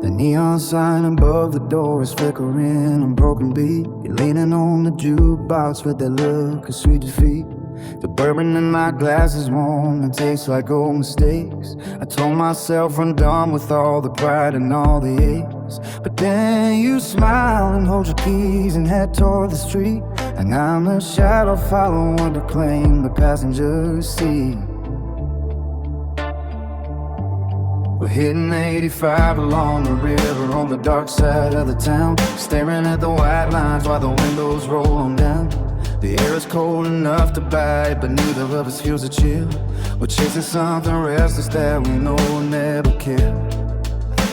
The neon sign above the door is flickering on broken beat. You're leaning on the jukebox with that look of sweet defeat. The bourbon in my glass is warm and tastes like old mistakes. I told myself I'm done with all the pride and all the aches. But then you smile and hold your keys and head toward the street. And I'm a shadow following what to claim the passengers see. We're hitting 85 along the river on the dark side of the town, staring at the white lines while the windows roll on down. The air is cold enough to bite, but neither of us feels a chill. We're chasing something restless that we know will never kill.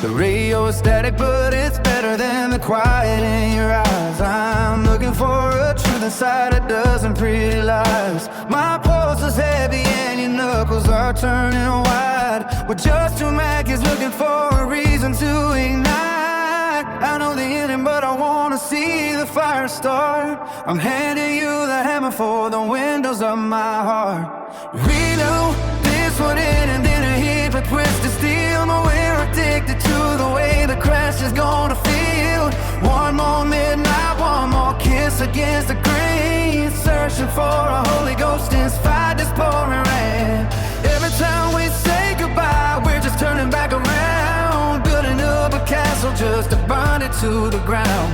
The radio is static, but it's better than the quiet in your eyes. I'm looking for a truth inside a dozen pretty lies. My pulse is heavy and your knuckles are turning wide. We're just two Mackies looking for a reason to ignite. I know the ending, but I wanna see the fire start. I'm handing you the hammer for the windows of my heart. We knew this would end and then a heap of twisted steel. But we're addicted to the way the crash is gonna feel. One more midnight, one more kiss against the grain. Searching for a Holy Ghost inside this pouring rain. Every time we say goodbye, we're just turning back around, building up a castle just to burn it to the ground.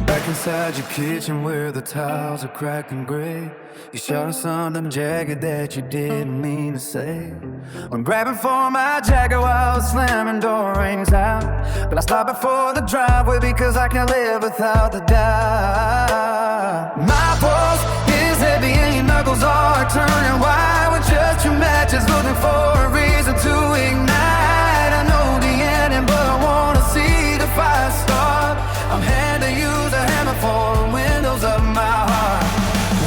Back inside your kitchen where the tiles are cracked and gray, you shouted something jagged that you didn't mean to say. I'm grabbing for my jacket while the slamming door rings out, but I stop before the driveway because I can't live without the doubt. My pulse is heavy and your knuckles are turning white. With just two matches looking for a reason to ignite. I know the ending, but I wanna see the fire start. I'm handing you the hammer for the windows of my heart.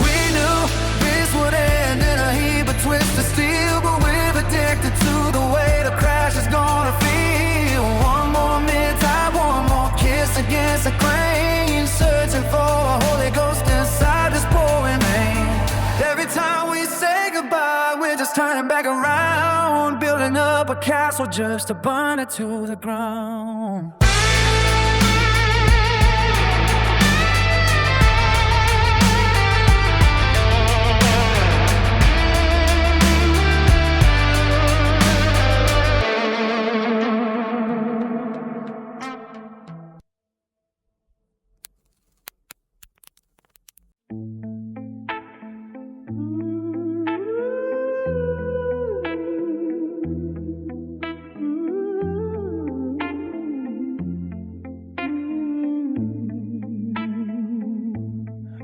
We knew this would end in a heap of twisted steel, but we're addicted to the way the crash is gonna feel. One more midnight, one more kiss against the grain. Searching for a Holy Ghost inside this pouring rain. Every time we say goodbye, we're just turning back around, building up a castle just to burn it to the ground.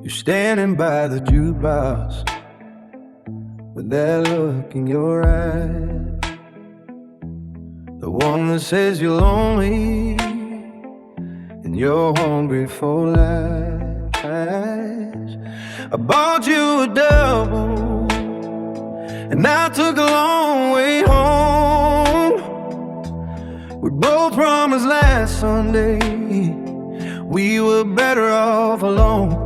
You're standing by the jukebox with that look in your eye, the one that says you're lonely and you're hungry for life. I bought you a double and I took a long way home. We both promised last Sunday we were better off alone.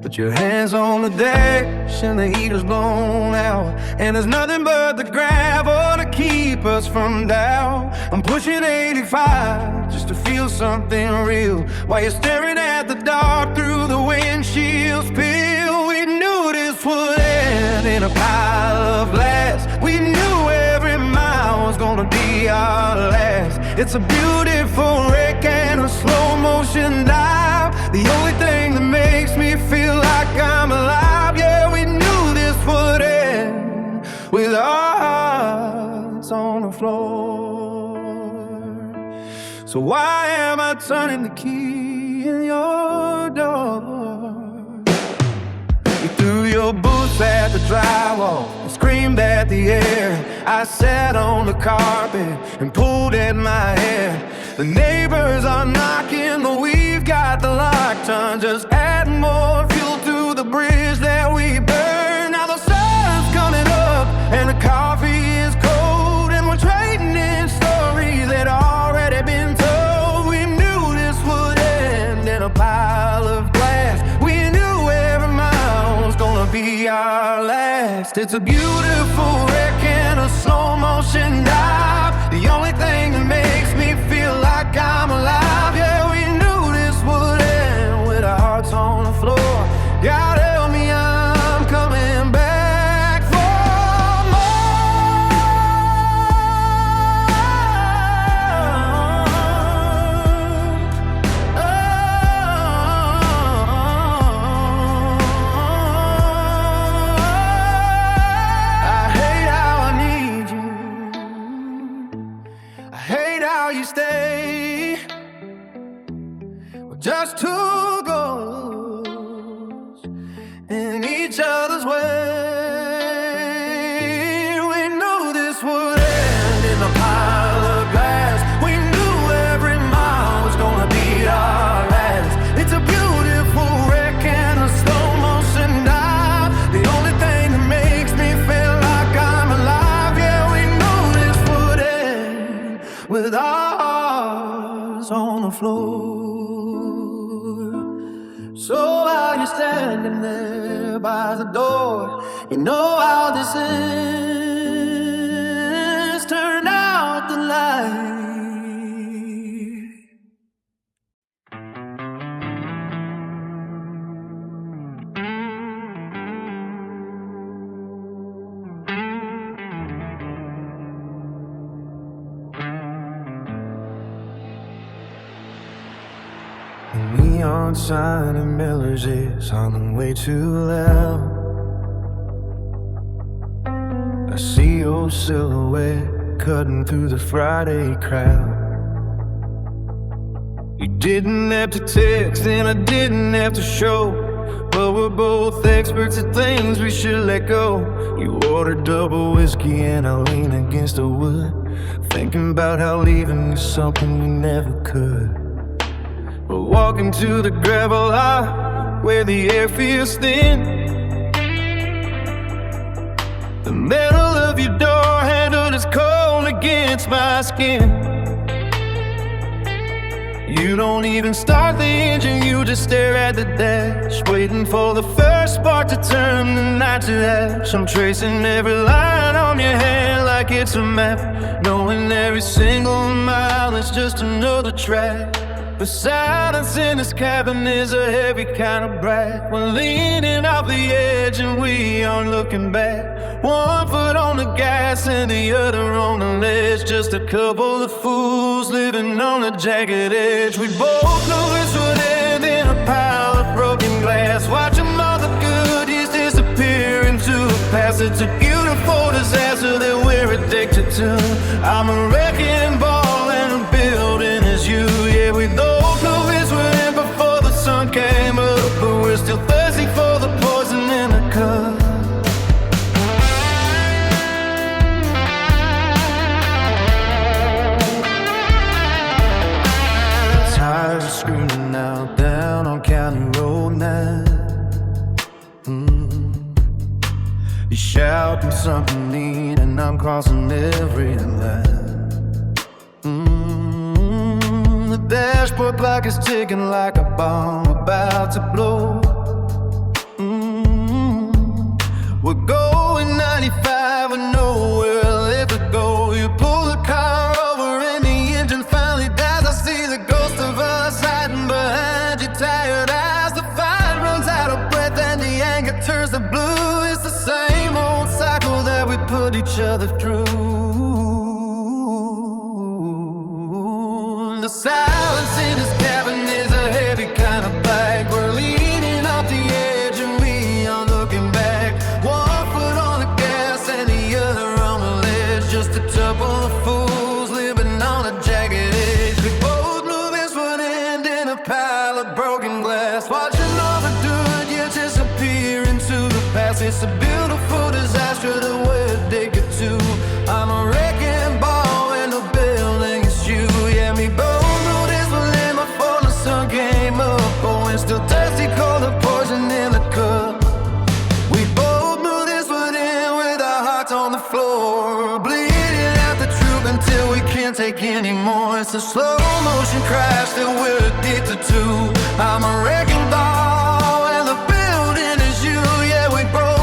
But your hand's on the dash and the heater's blown out, and there's nothing but the gravel to keep us from down. I'm pushing 85 just to feel something real, while you're staring at the dark through the windshield spill. We knew this would end in a pile of glass. We knew every mile was gonna be our last. It's a beautiful wreck and a slow motion dive, the only thing that makes me feel like I'm alive. Yeah, we knew this would end with our hearts on the floor. So why am I turning the key in your door? You threw your boots at the drywall and screamed at the air. I sat on the carpet and pulled at my hair. The neighbors are knocking, but we've got the lock turned, just adding more fuel to the bridge that we burn. Now the sun's coming up and the coffee is cold, and we're trading in stories that already been told. We knew this would end in a pile of glass. We knew every mile was gonna be be our last. It's a beautiful wreck and a slow motion dive. The only thing that makes me feel like I'm alive. Yeah, we knew this would end with our hearts on the floor. God help me, I'm coming back for more. I hate how I need you. I hate how you stay. We're just two ghosts in each other's way. We knew this would end in a pile of glass. We knew every mile was gonna be our last. It's a beautiful wreck and a slow motion dive. The only thing that makes me feel like I'm alive. Yeah, we knew this would end with our hearts on the floor. So while you're standing there by the door, you know how this ends. Turn out the light. The neon sign in Miller's is on the way too loud. I see your silhouette cutting through the Friday crowd. You didn't have to text and I didn't have to show, but we're both experts at things we should let go. You ordered double whiskey and I lean against the wood, thinking about how leaving is something we never could. We're walking to the gravel lot where the air feels thin. The metal of your door handle is cold against my skin. You don't even start the engine, you just stare at the dash, waiting for the first spark to turn the night to ash. I'm tracing every line on your hand like it's a map, knowing every single mile is just another track. The silence in this cabin is a heavy kind of brat. We're leaning off the edge and we aren't looking back. One foot on the gas and the other on the ledge. Just a couple of fools living on a jagged edge. We both know this would end in a pile of broken glass. Watching all the good years disappear into the past. It's a beautiful disaster that we're addicted to. I'm a wrecking ball and a building is you. Yeah, we both know this would end before the sun came up, but we're still thirsty for the poison in the cup. Tired of screaming out down on County Road 9. You're shouting something mean and I'm crossing every line. The dashboard clock is ticking like a bomb about to blow. We're going 95 with nowhere left to go. You pull the car over and the engine finally dies. I see the ghost of us hiding behind your tired eyes. The fire runs out of breath and the anger turns to blue. It's the same old cycle that we put each other through. The silence in this cabin is a heavy kind of bag. We're leaning off the edge and we aren't looking back. One foot on the gas and the other on the ledge. Just a couple of fools living on a jagged edge. We both knew this would end in a pile of broken glass. Watching all the good years disappear into the past. It's a beautiful disaster that we're addicted to. I'm a wrecking ball and the building is you. Yeah, me both. Came up, but we're still thirsty, call the poison in the cup. We both knew this would end with our hearts on the floor, bleeding out the truth until we can't take anymore. It's a slow motion crash that we're addicted to. I'm a wrecking ball and the building is you. Yeah, we broke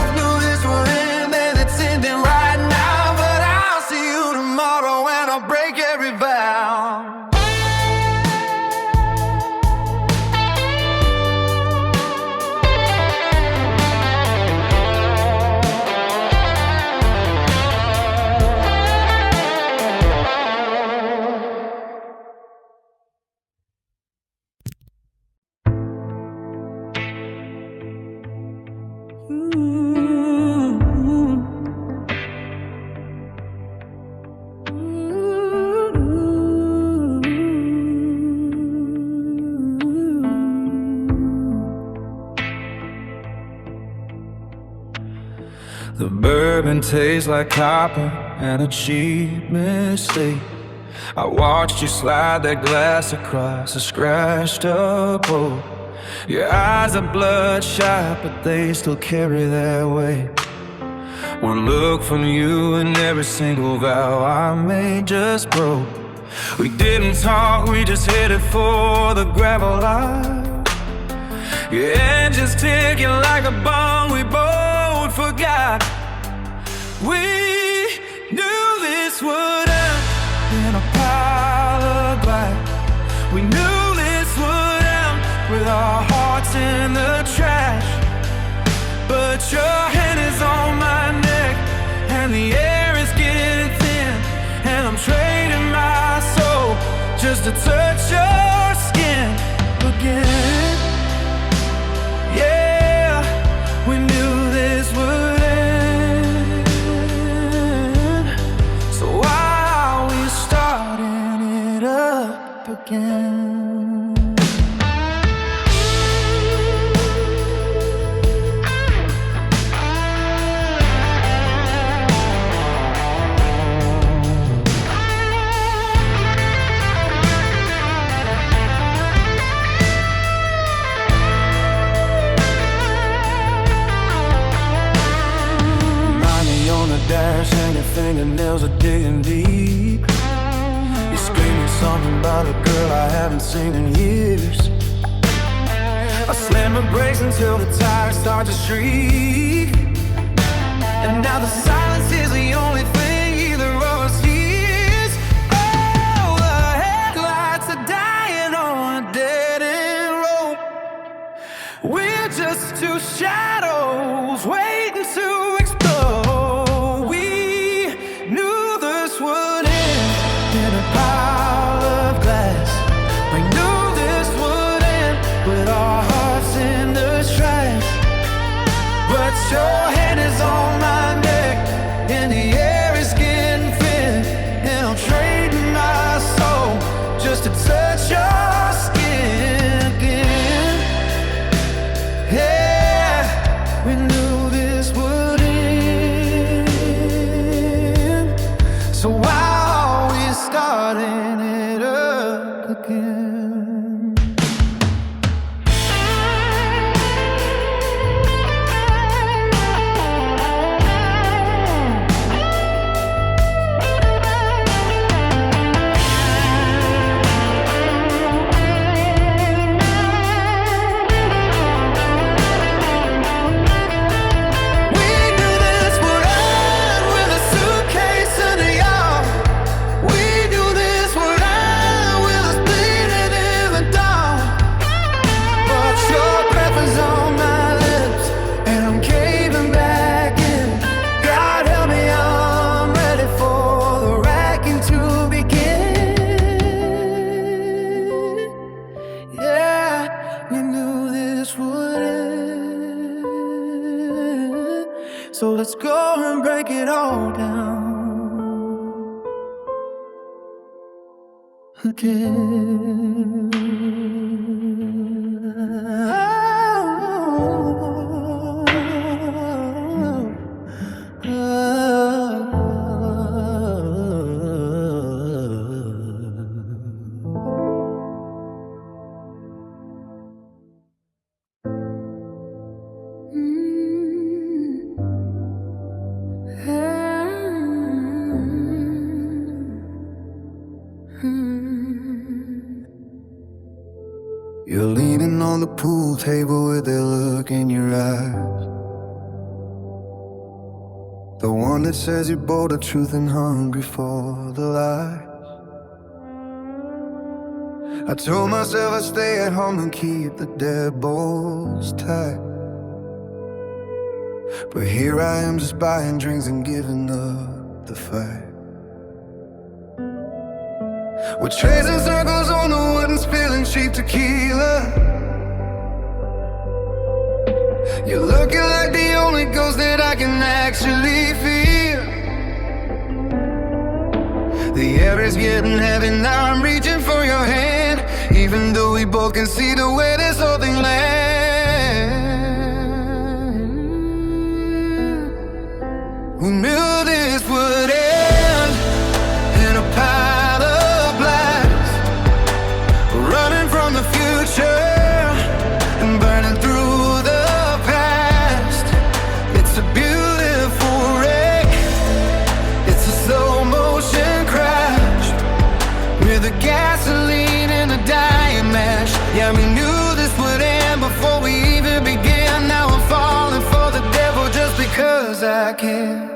The bourbon tastes like copper and a cheap mistake. I watched you slide that glass across a scratched up road. Your eyes are bloodshot, but they still carry that weight. One look from you and every single vow I made just broke. We didn't talk, we just headed for the gravel line. Your engine's ticking like a bomb we both forgot. We knew this would end in a pile of glass. We knew this would end with our hearts in the trash. But your hand is on my neck and the air is getting thin, and I'm trading my soul just to touch your skin again. Yeah, we knew this would end, so why are we starting it up again? Dash and your fingernails are digging deep. You're screaming something about a girl I haven't seen in years. I slam my brakes until the tires start to shriek, and now the silence is the only thing either of us hears. Oh, the headlights are dying on a dead-end road. We're just two shadows waiting to explode. Your hand is on my neck and the air is getting thin, and I'm trading my soul just to touch your skin again. Yeah, we knew this would end, so why are we starting it up again? So let's go and break it all down again. You're leaning on the pool table with that look in your eyes, the one that says you're bold of truth and hungry for the lies. I told myself I'd stay at home and keep the deadbolts tight, but here I am just buying drinks and giving up the fight. We're chasing circles on the wood and spilling cheap tequila. You're looking like the only ghost that I can actually feel. The air is getting heavy, now I'm reaching for your hand, even though we both can see the way this whole thing lands. We knew this would end in a pile of blast, running from the future and burning through the past. It's a beautiful wreck, it's a slow motion crash with the gasoline and the dying match. Yeah, we knew this would end before we even began. Now I'm falling for the devil just because I can.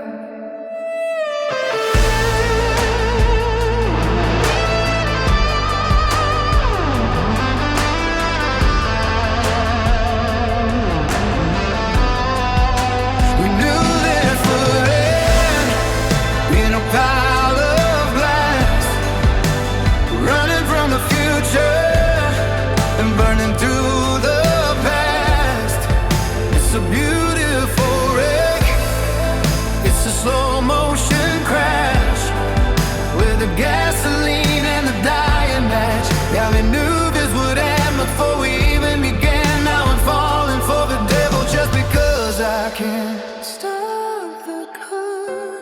Gasoline and the dying match. Yeah, we knew this would end before we even began. Now I'm falling for the devil just because I can't stop the car.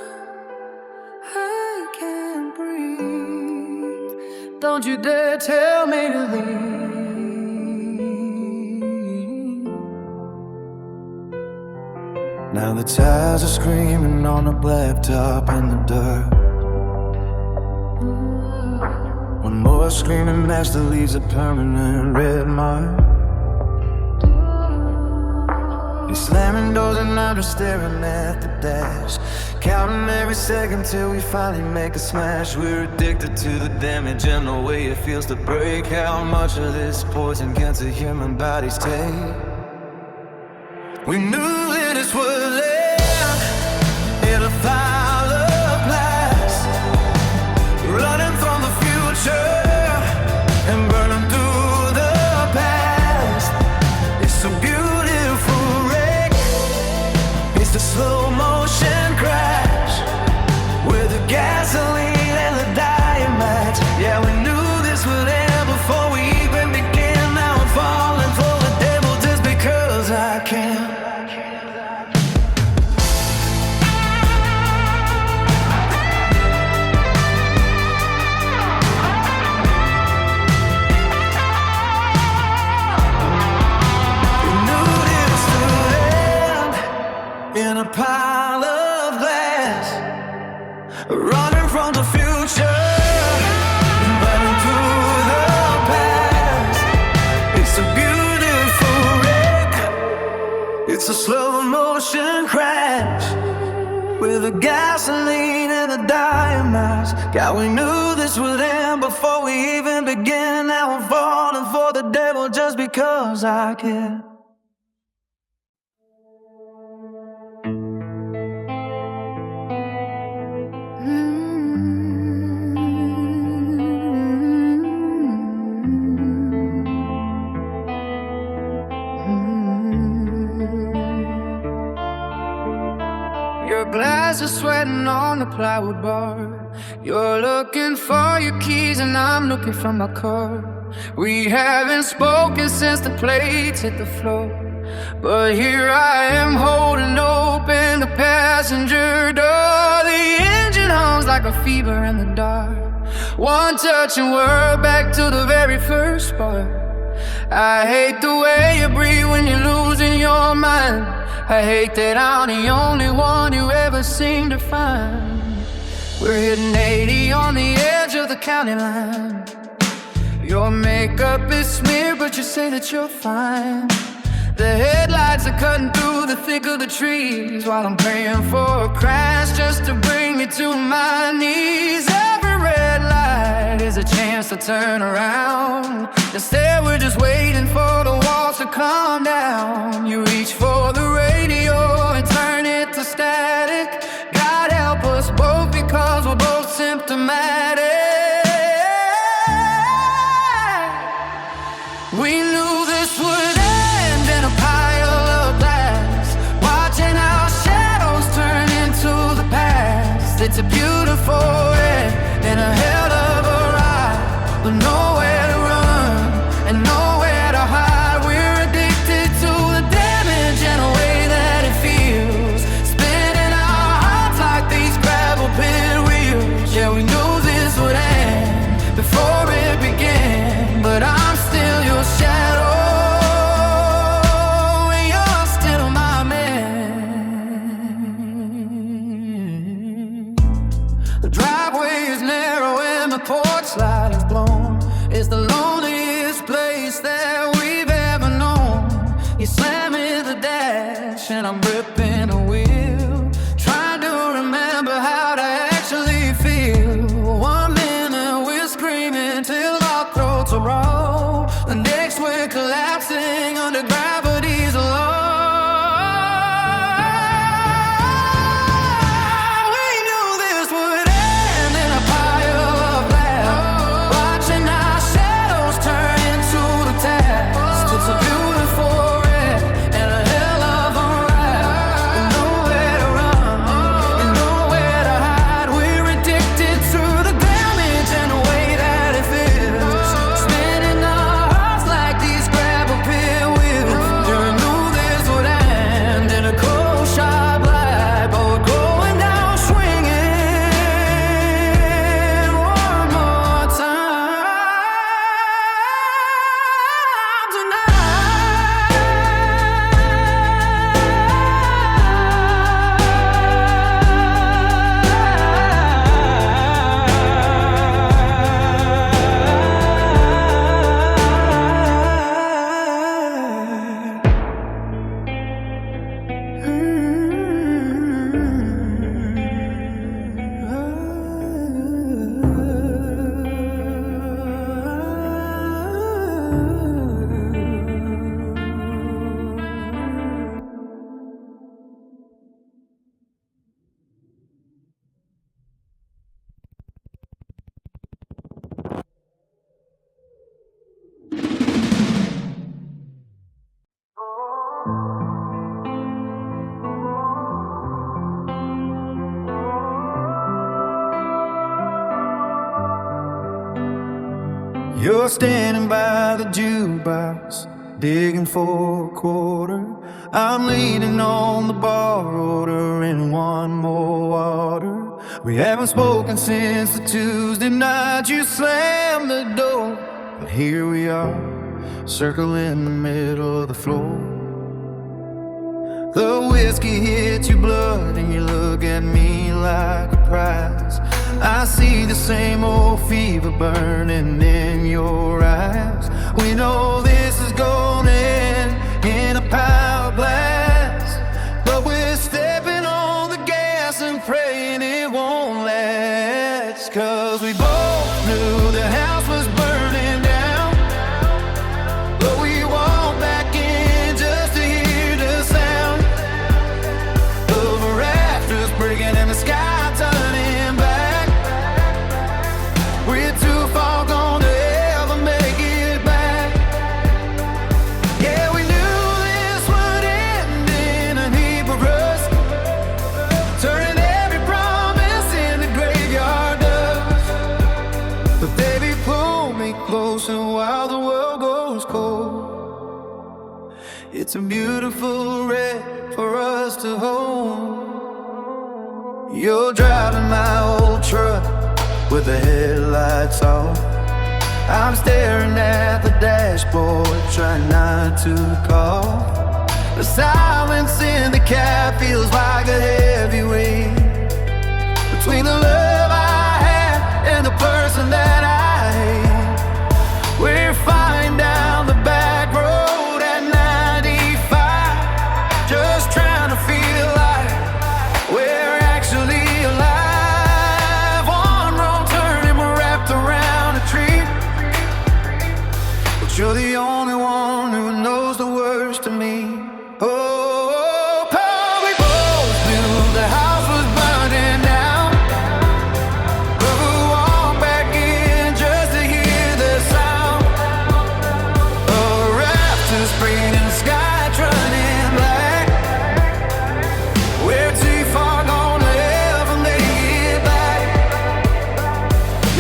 I can't breathe. Don't you dare tell me to leave. Now the tires are screaming on the blacktop in the dirt. One more screaming match that leaves a permanent red mark. You're slamming doors and I'm just staring at the dash, counting every second till we finally make a smash. We're addicted to the damage and the way it feels to break. How much of this poison can the human bodies take? We knew that this would end in a pile of glass, running from the future and burning through the past. It's a beautiful wreck, it's the slow motion crash with the gasoline and the dying match. Yeah, we knew this would end before we even began. Now I'm falling for the devil just because I can. In a pile of glass, running from the future, burning through the past. It's a beautiful wreck, it's a slow motion crash with the gasoline and the dying match. God, we knew this would end before we even began. Now I'm falling for the devil just because I can. Your glass is sweating on the plywood bar. You're looking for your keys and I'm looking for my car. We haven't spoken since the plates hit the floor, but here I am holding open the passenger door. The engine hums like a fever in the dark. One touch and we're back to the very first spark. I hate the way you breathe when you're losing your mind. I hate that I'm the only one you ever seem to find. We're hitting 80 on the edge of the county line. Your makeup is smeared, but you say that you're fine. The headlights are cutting through the thick of the trees, while I'm praying for a crash just to bring me to my knees. Every red light is a chance to turn around. Instead we're just waiting for the walls to calm down. You reach for the radio and turn it to static. God help us both because we're both symptomatic. We knew this would end in a pile of glass, watching our shadows turn into the past. It's a beautiful end and a hell of a ride, but nowhere to run and nowhere to hide. We're addicted to the damage and the way that it feels, spending our hearts You're standing by the jukebox, digging for a quarter. I'm leaning on the bar, ordering one more water. We haven't spoken since the Tuesday night you slammed the door. But here we are, circling the middle of the floor. The whiskey hits your blood and you look at me like a prize. I see the same old fever burning in your eyes. We know this is going in a power blast, but we're stepping on the gas and praying it won't last. 'Cause we both knew the house was burning down, but we walked back in just to hear the sound of rafters breaking and the sky turning back. We're too far gone to ever make it back. Yeah, we knew this would end in a heap of rust, turning every promise into graveyard dust. But baby, pull me closer while the world goes cold. It's a beautiful wreck for us to hold. You're driving my old truck with the headlights off. I'm staring at the dashboard, trying not to cough. The silence in the cab feels like a heavy weight between the love I have and the person that I hate. We're flying down the back road at 95, just trying to feel like we're actually alive. One wrong turn and we're wrapped around a tree, but you're the only one who knows the words to me. Oh, Paul, we both knew the house was burning down, but we walked back in just to hear the sound of rafters breaking and the sky turning black. We're too far gone to ever make it back.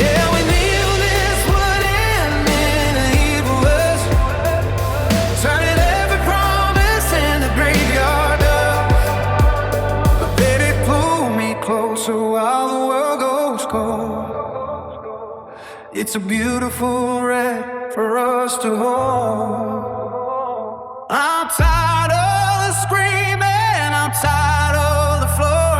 Yeah, we knew this would end in a heap of us, turning every promise into graveyard dust. But baby, pull me closer while the world goes cold. It's a beautiful wreck for us to hold. I'm tired of the screaming, I'm tired of the floor,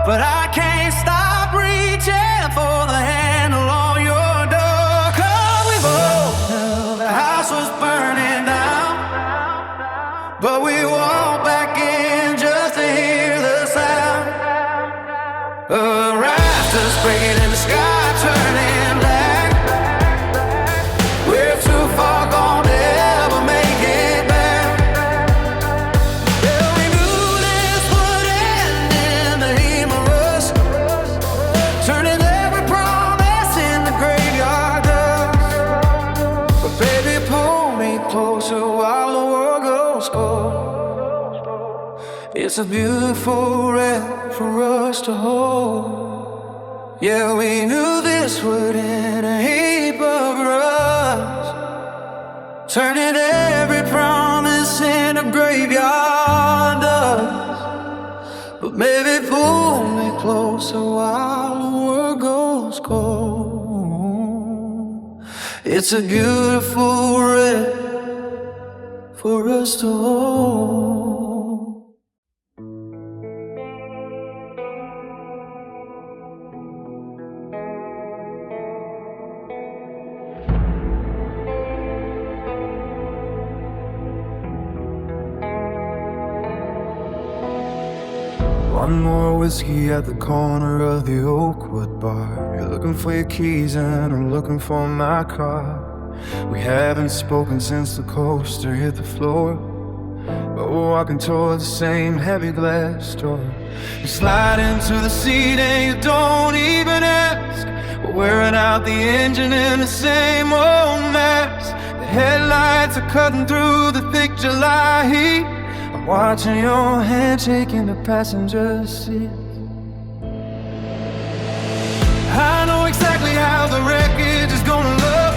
but I can't stop reaching for the handle on your door. 'Cause we both knew the house was burning down, but we walked back in just to hear the sound of rafters breaking and the sky turning black. We're too far gone to ever make it back. Yeah, we knew this would end in the heap of rust, turning every promise into graveyard dust. But baby, pull me closer while the world goes cold. It's a beautiful wreck for us to hold. Yeah, we knew this would end a heap of rust, turning every promise into graveyard dust. But maybe pull me closer while the world goes cold. It's a beautiful wreck for us to hold. One more whiskey at the corner of the Oakwood bar. You're looking for your keys and I'm looking for my car. We haven't spoken since the coaster hit the floor, but we're walking towards the same heavy glass door. You slide into the seat and you don't even ask. We're wearing out the engine in the same old mess. The headlights are cutting through the thick July heat. I'm watching your hand shaking the passenger seat. I know exactly how the wreckage is gonna look.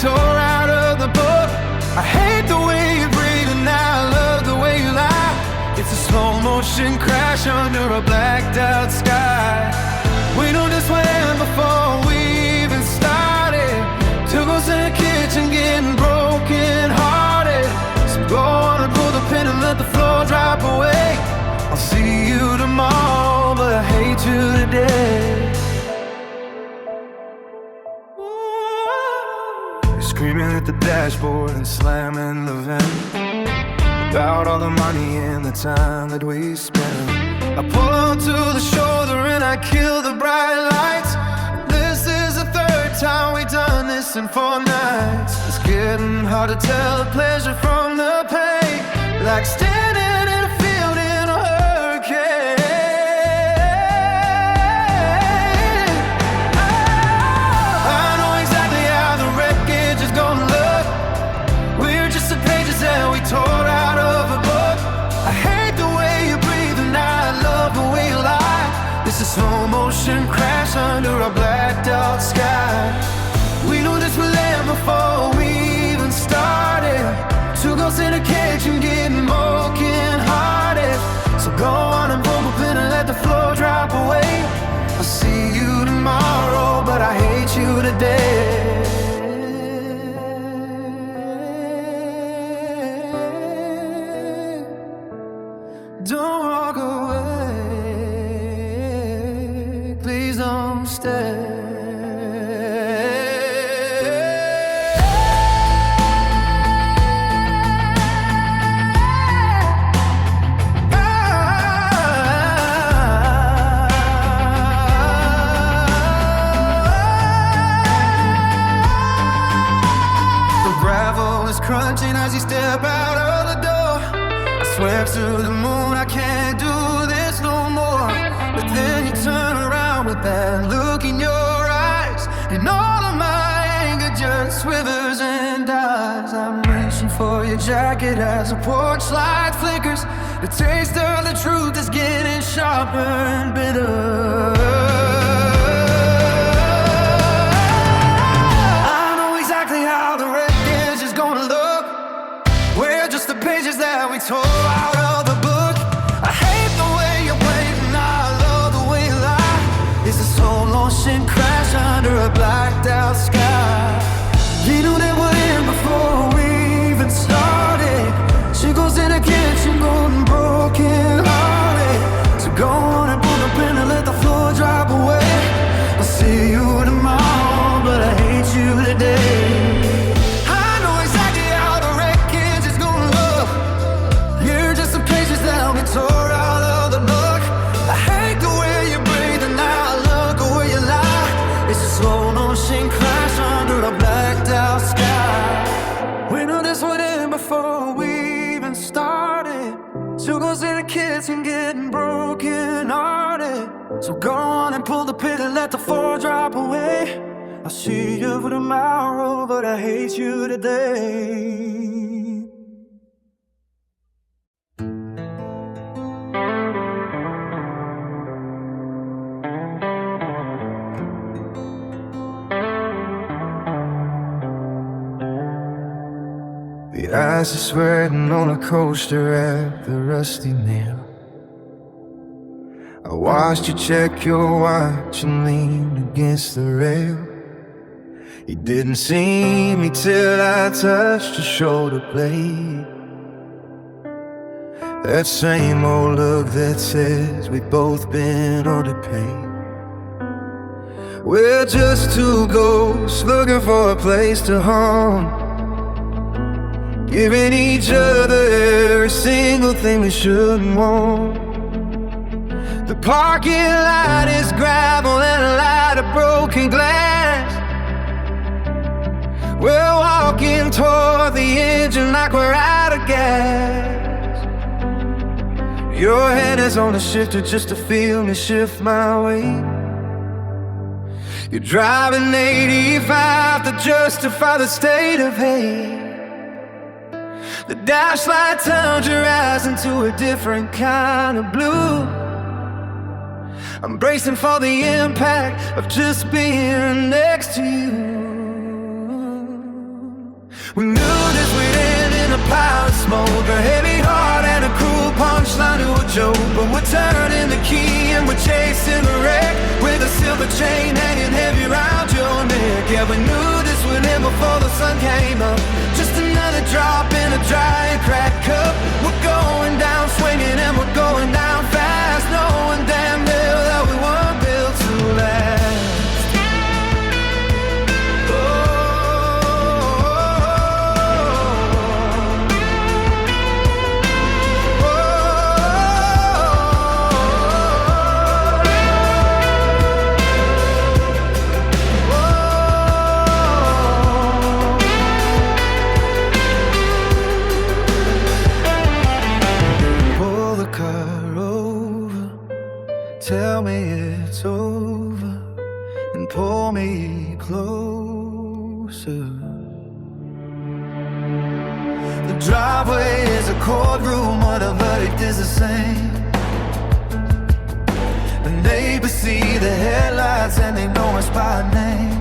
tore out of the book. I hate the way you breathe and I love the way you lie. It's a slow motion crash under a blacked out sky. We knew this would end before we even started. Took us in the kitchen getting broken hearted. So go on and pull the pin and let the floor drop away. I'll see you tomorrow, but I hate you today. Screaming at the dashboard and slamming the vent about all the money and the time that we spent. I pull on to the shoulder and I kill the bright lights. This is the third time we've done this in 4 nights. It's getting hard to tell the pleasure from the pain, like standing in a field in a hurricane. I know exactly how the wreckage is gonna look. We're just the pages that we tore out of a book. I hate the way you breathe and I love the way you lie. This is slow motion crash under a blacked out sky. We knew this would end before we even started. Took us in a cage and getting broken hearted. So go on and pull the pin and let the floor drop away. I'll see you tomorrow, but I hate you today. Don't walk away, please don't stay. The gravel is crunching as you step out of the door. I swear to the moon I can't do this no more. But then you turn around with that look in your eyes, and all of my anger just swivers and dies. I'm reaching for your jacket as the porch light flickers. The taste of the truth is getting sharper and bitter. I know exactly how the wreckage is gonna look. We're just the pages that we tore out of the book. I hate the way you wait and I love the way you lie. It's a slow motion crash under a blacked out sky. You knew that would end before we even started. She goes in the kitchen going broken hearted. So go on and pull the pin and let the floor drop away. I'll see you tomorrow, but I hate you today. Tore out of the book. I hate the way you breathe and I love the way you lie. It's a slow motion crash under a blacked out sky. We knew this would end before we even started. Two girls in the kitchen getting broken hearted. So go on and pull the pin and let the floor drop away. I'll see you for tomorrow, but I hate you today. The ice is sweating on a coaster at the Rusty Nail. I watched you check your watch and lean against the rail. You didn't see me till I touched your shoulder blade. That same old look that says we've both been underpaid. We're just two ghosts looking for a place to haunt, giving each other every single thing we shouldn't want. The parking lot is gravel and a lot of broken glass. We're walking toward the engine like we're out of gas. Your hand is on the shifter just to feel me shift my weight. You're driving 85 to justify the state of hate. The dash light turns your eyes into a different kind of blue. I'm bracing for the impact of just being next to you. We knew this would end in a pile of smoke, a heavy heart and a cruel punchline to a joke. But we're turning the key and we're chasing the wreck, with a silver chain hanging heavy round your neck. Yeah, we knew this would end before the sun came up. Just another drop in a dry and cracked cup. We're going down swinging and we're going down fast, knowing damn well that we weren't built to last. Tell me it's over and pull me closer. The driveway is a courtroom where the verdict is the same. The neighbors see the headlights and they know us by name.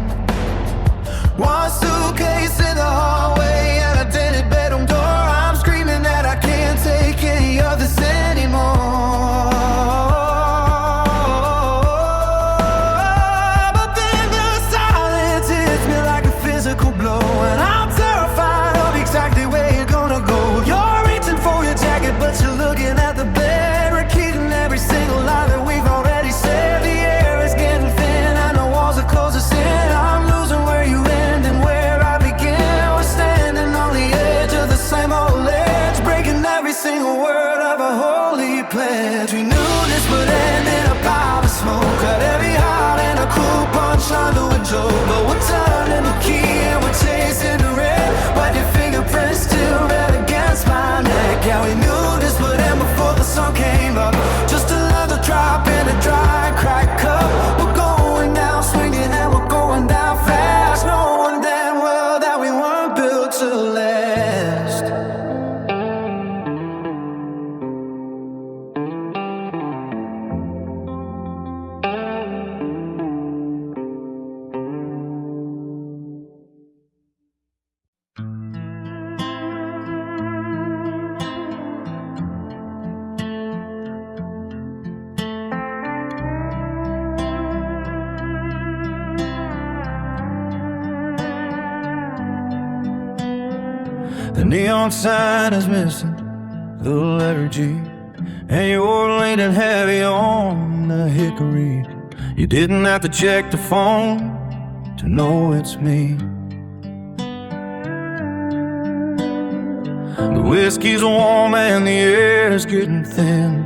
One suitcase in the hallway and a dented bedroom door. I'm screaming that I can't take any of this anymore. And I'm terrified of exactly where you're gonna go. You're reaching for your jacket, but you're looking at the barricade and every single lie that we've already said. The air is getting thin and the walls are close us in. I'm losing where you end and where I begin. We're standing on the edge of the same old ledge, breaking every single word of a holy pledge. We knew this would end in a pile of smoke, cut every heart and a cruel punchline to a joke. But we're turning the key and we're chasing the red, but your fingerprints still red against my neck. Yeah, we knew this would end before the sun came up. Just another drop in a dry cracked cup. We're going down swinging and we're going down fast, knowing damn well that we weren't built to last. The neon sign is missing the letter G, and you're leaning heavy on the hickory. You didn't have to check the phone to know it's me. The whiskey's warm and the air's getting thin.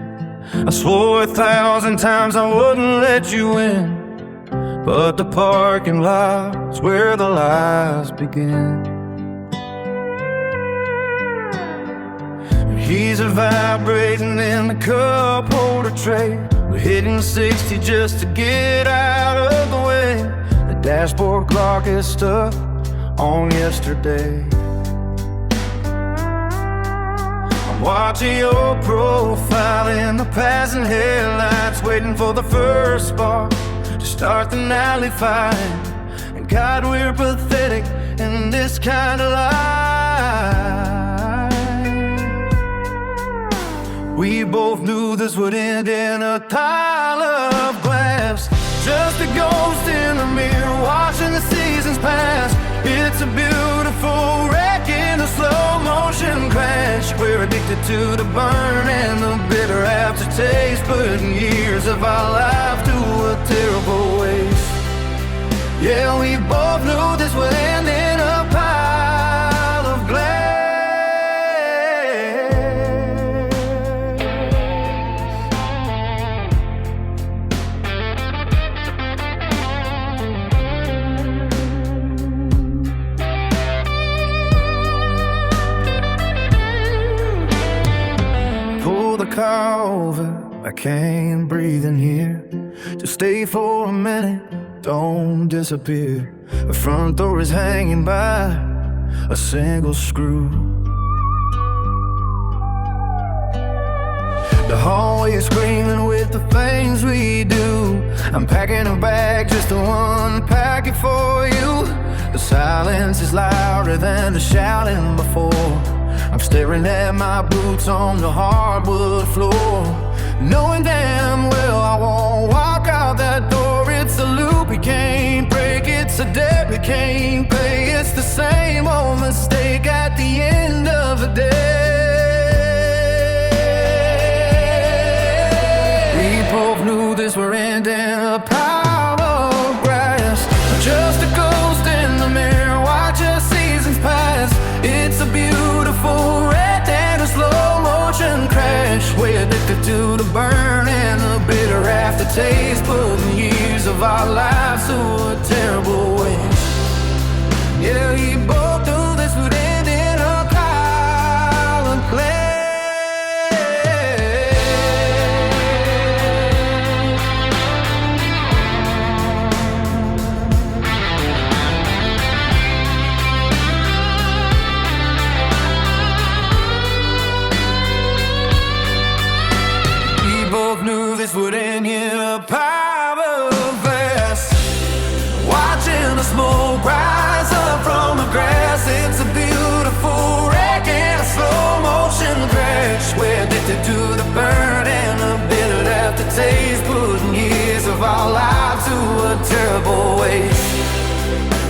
I swore 1,000 times I wouldn't let you in, but the parking lot's where the lies begin. Keys are vibrating in the cup holder tray. We're hitting 60 just to get out of the way. The dashboard clock is stuck on yesterday. I'm watching your profile in the passing headlights, waiting for the first spark to start the nightly fight. And God, we're pathetic in this kind of life. We both knew this would end in a pile of glass, just a ghost in the mirror watching the seasons pass. It's a beautiful wreck in a slow motion crash. We're addicted to the burn and the bitter aftertaste, putting years of our life to a terrible waste. Yeah, we both knew this would end in a pile of glass. Car over, I can't breathe in here. Just stay for a minute, don't disappear. The front door is hanging by a single screw. The hallway screaming with the things we do. I'm packing a bag just to unpack it for you. The silence is louder than the shouting before. I'm staring at my boots on the hardwood floor, knowing damn well I won't walk out that door. It's a loop we can't break, it's a debt we can't pay. It's the same old mistake at the end of the day. We both knew this were ending, a pile of grass, just a ghost in the mirror, watch our seasons pass. It's a beautiful wreck and a slow motion crash. We're addicted to the burn and the bitter aftertaste, putting years of our lives to a terrible waste. Yeah, we both knew this would end in a pile of clay. Knew this would end in a pile of glass, watching the smoke rise up from the grass. It's a beautiful wreck and a slow motion crash. We're addicted to the burn and the bitter aftertaste, putting years of our lives to a terrible waste.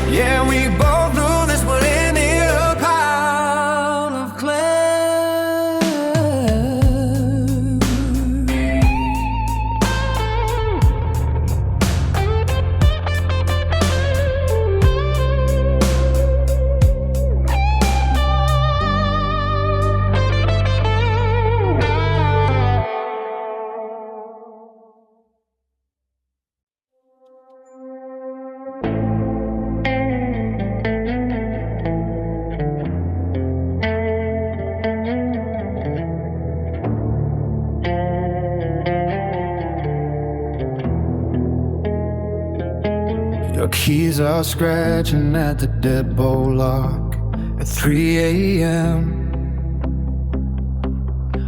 Yeah, we both knew this would end in a pile of clay. Your keys are scratching at the deadbolt lock at 3 a.m.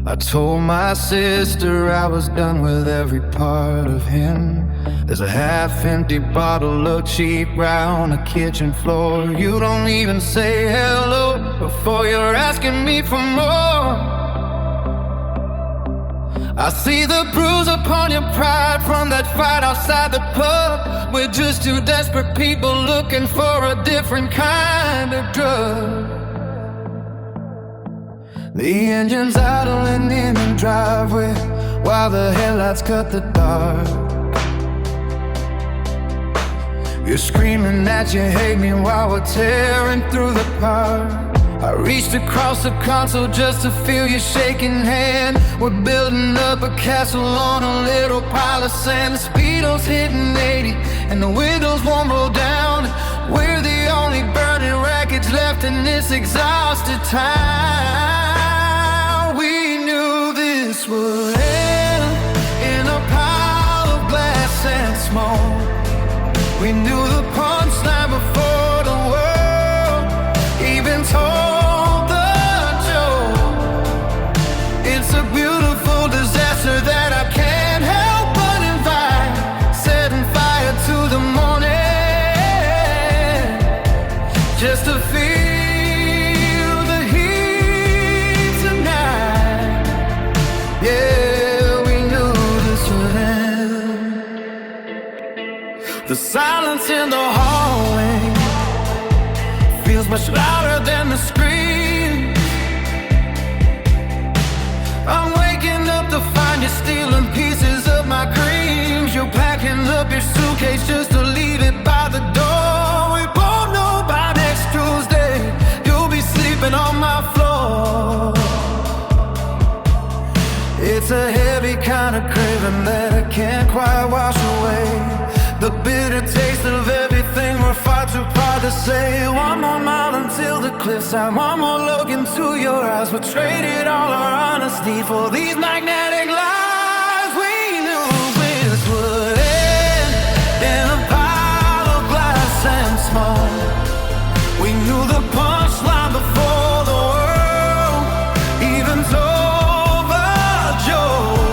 I told my sister I was done with every part of him. There's a half-empty bottle of cheap Rye on the kitchen floor. You don't even say hello before you're asking me for more. I see the bruise upon your pride from that fight outside the pub. We're just two desperate people looking for a different kind of drug. The engine's idling in the driveway while the headlights cut the dark. You're screaming that you hate me while we're tearing through the park. I reached across the console just to feel your shaking hand. We're building up a castle on a little pile of sand. The speedo's hitting 80 and the windows won't roll down. We're the only burning wreckage left in this exhausted town. We knew this would end in a pile of glass and smoke. We knew the punchline before the world even told the joke. It's a beautiful disaster that I can't help but invite, setting fire to the morning just to feel the heat tonight. Yeah, we knew this would end. The silence in the hallway feels much louder than the scream. I'm waking up to find you stealing pieces of my dreams. You're packing up your suitcase just to leave it by the door. We both know by next Tuesday you'll be sleeping on my floor. It's a heavy kind of craving that I can't quite wash away. The bitter taste of everything we're far too proud to say. One more mile until the cliffside, one more look into your eyes. We traded all our honesty for these magnetic lies. We knew this would end in a pile of glass and smoke. We knew the punchline before the world even told the joke.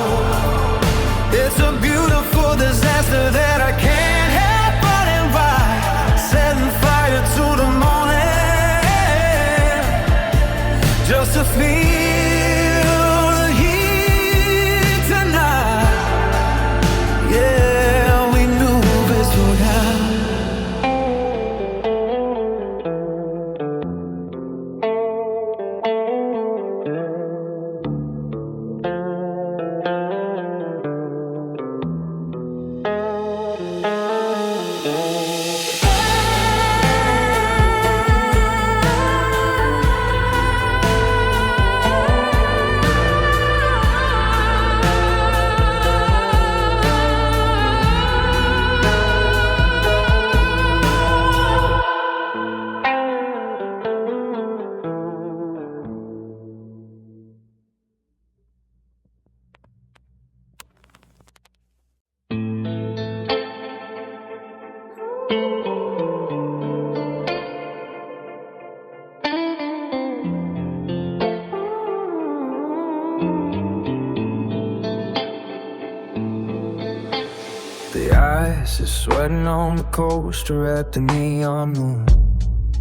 The ice is sweating on the coaster at the neon moon.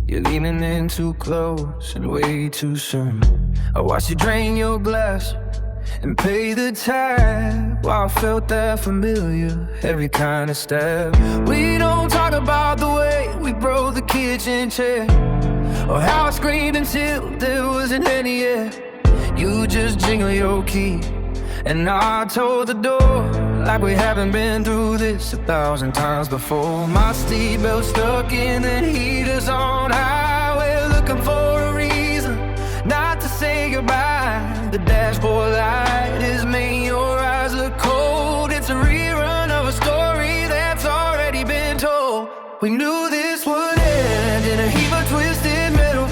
You're leaning in too close and way too soon. I watched you drain your glass and pay the tab, while I felt that familiar, every kind of stab. We don't talk about the way we broke the kitchen chair, or how I screamed until there wasn't any air. You just jingle your key, and I told the door, like we haven't been through this 1,000 times before. My seatbelt stuck in the heaters on high. We're looking for a reason not to say goodbye. The dashboard light is making your eyes look cold. It's a rerun of a story that's already been told. We knew this would end in a heap of twisted metal,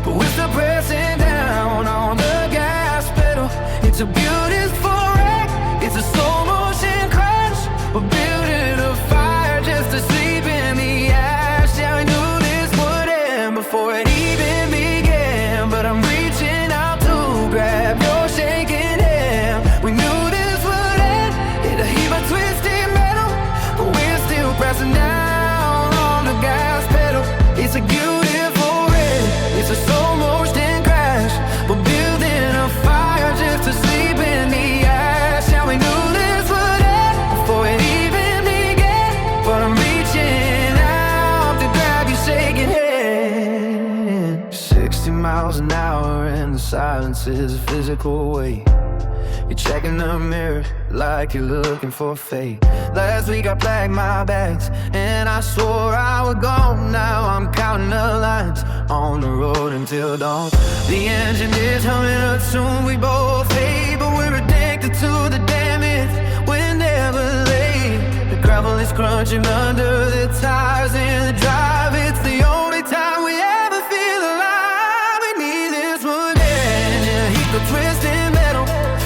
but we're still pressing down on the gas pedal. It's a beautiful wreck, it's a slow motion crash. We're building a fire just to sleep in the ash. Yeah, we knew this would end before it even began, but I'm reaching out to grab your shaking hand. We knew this would end in a heap of twisted metal, but we're still pressing down on the gas pedal. It's a beautiful red, it's a slow motion crash. We're building a fire just to sleep in the ash. Yeah, we knew this would end before it even began, but I'm reaching out to grab your shaking hand. 60 miles an hour and the silence is a physical weight. You're checking the mirror like you're looking for fate. Last week I packed my bags and I swore I would go. Now I'm counting the lines on the road until dawn. The engine is humming up soon, we both hate, but we're addicted to the damage. We're never late. The gravel is crunching under the tires in the drive. It's the only time we ever feel alive. We need this one end in a heap of twisted metal,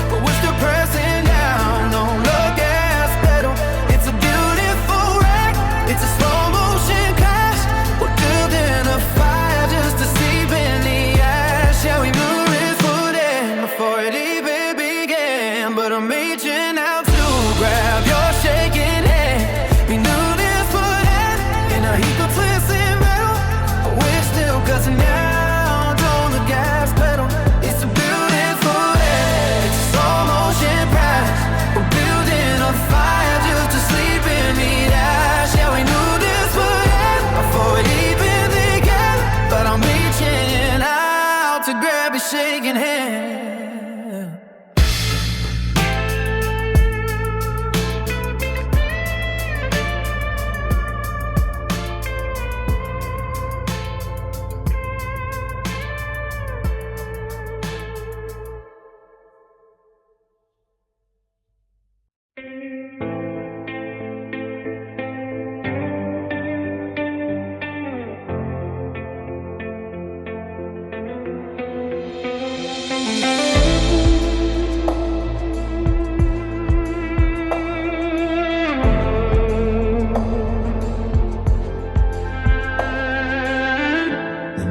but we're still pressing down on the gas pedal. It's a beautiful wreck, it's a slow motion crash. We're building a fire just to sleep in the ash. Yeah, we knew this would end before it even began, but I'm reaching out to grab your shaking hand. We knew this would end in a heap of twisted metal, but we're still cussing out on the gas pedal. It's a beautiful end, it's a slow motion crash. We're building a fire just to sleep in the ash. Yeah, we knew this would end before it even began, but I'm reaching out to grab your shaking hand.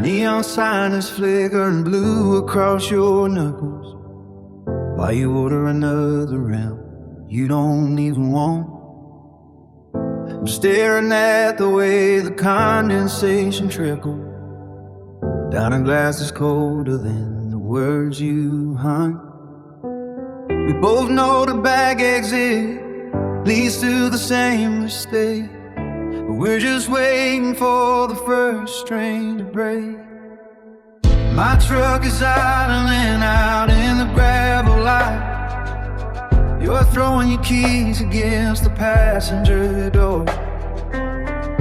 Neon sign is flickering blue across your knuckles while you order another round you don't even want. I'm staring at the way the condensation trickles down a glass that's colder than the words you hung. We both know the back exit leads to the same mistake, but we're just waiting for the first train to break. My truck is idling out in the gravel light. You're throwing your keys against the passenger door.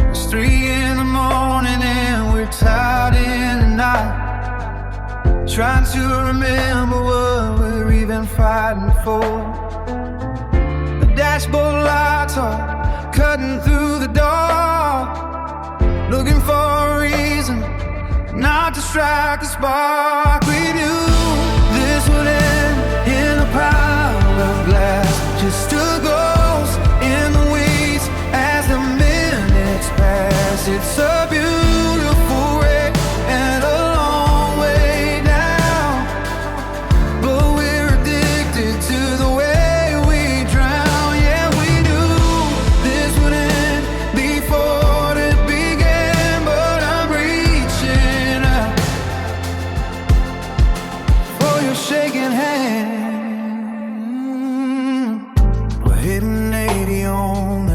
It's 3 in the morning and we're tired in the night, trying to remember what we're even fighting for. The dashboard lights are cutting through the dark, looking for a reason not to strike a spark. We knew this would end in a pile of glass, just a ghost in the weeds as the minutes pass. It's a beautiful wreck and a long way down, but we're addicted to the way we drown. Yeah, we knew this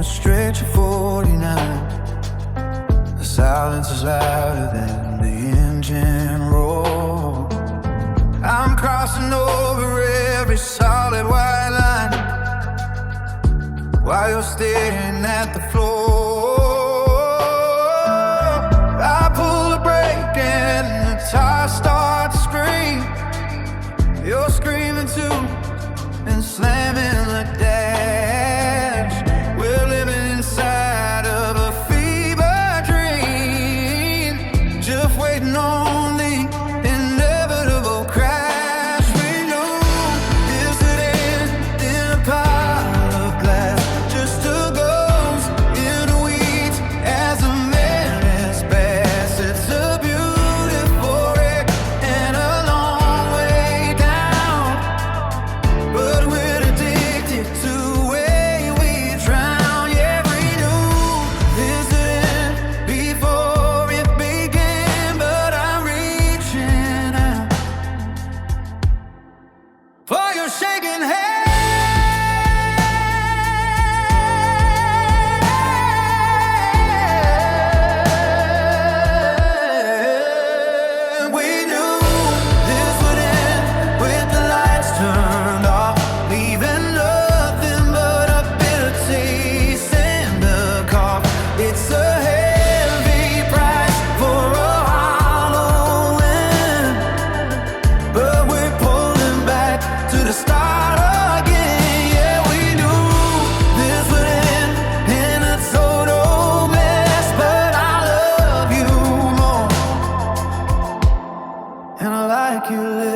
the stretch of 49. The silence is louder than the engine roar. I'm crossing over every solid white line while you're staring at the floor. I pull the brake and the tires start to scream. You're screaming too and slamming the dash. We're living inside of a fever dream, just waiting on the inevitable crash. We knew this would end in a pile of glass, just a ghost in the weeds as the minutes pass. It's a beautiful wreck and a long way down, but we're addicted to the way we drown. Yeah, we knew this would end before it began, but I'm reaching out for your shaking hand. We knew this would end with the lights turned off, leaving nothing but a bitter taste and a cough. It's a heavy price for a hollow end, but we're pulling back to the start again. Yeah, we knew this would end in a total mess, but I love you more and I like you less.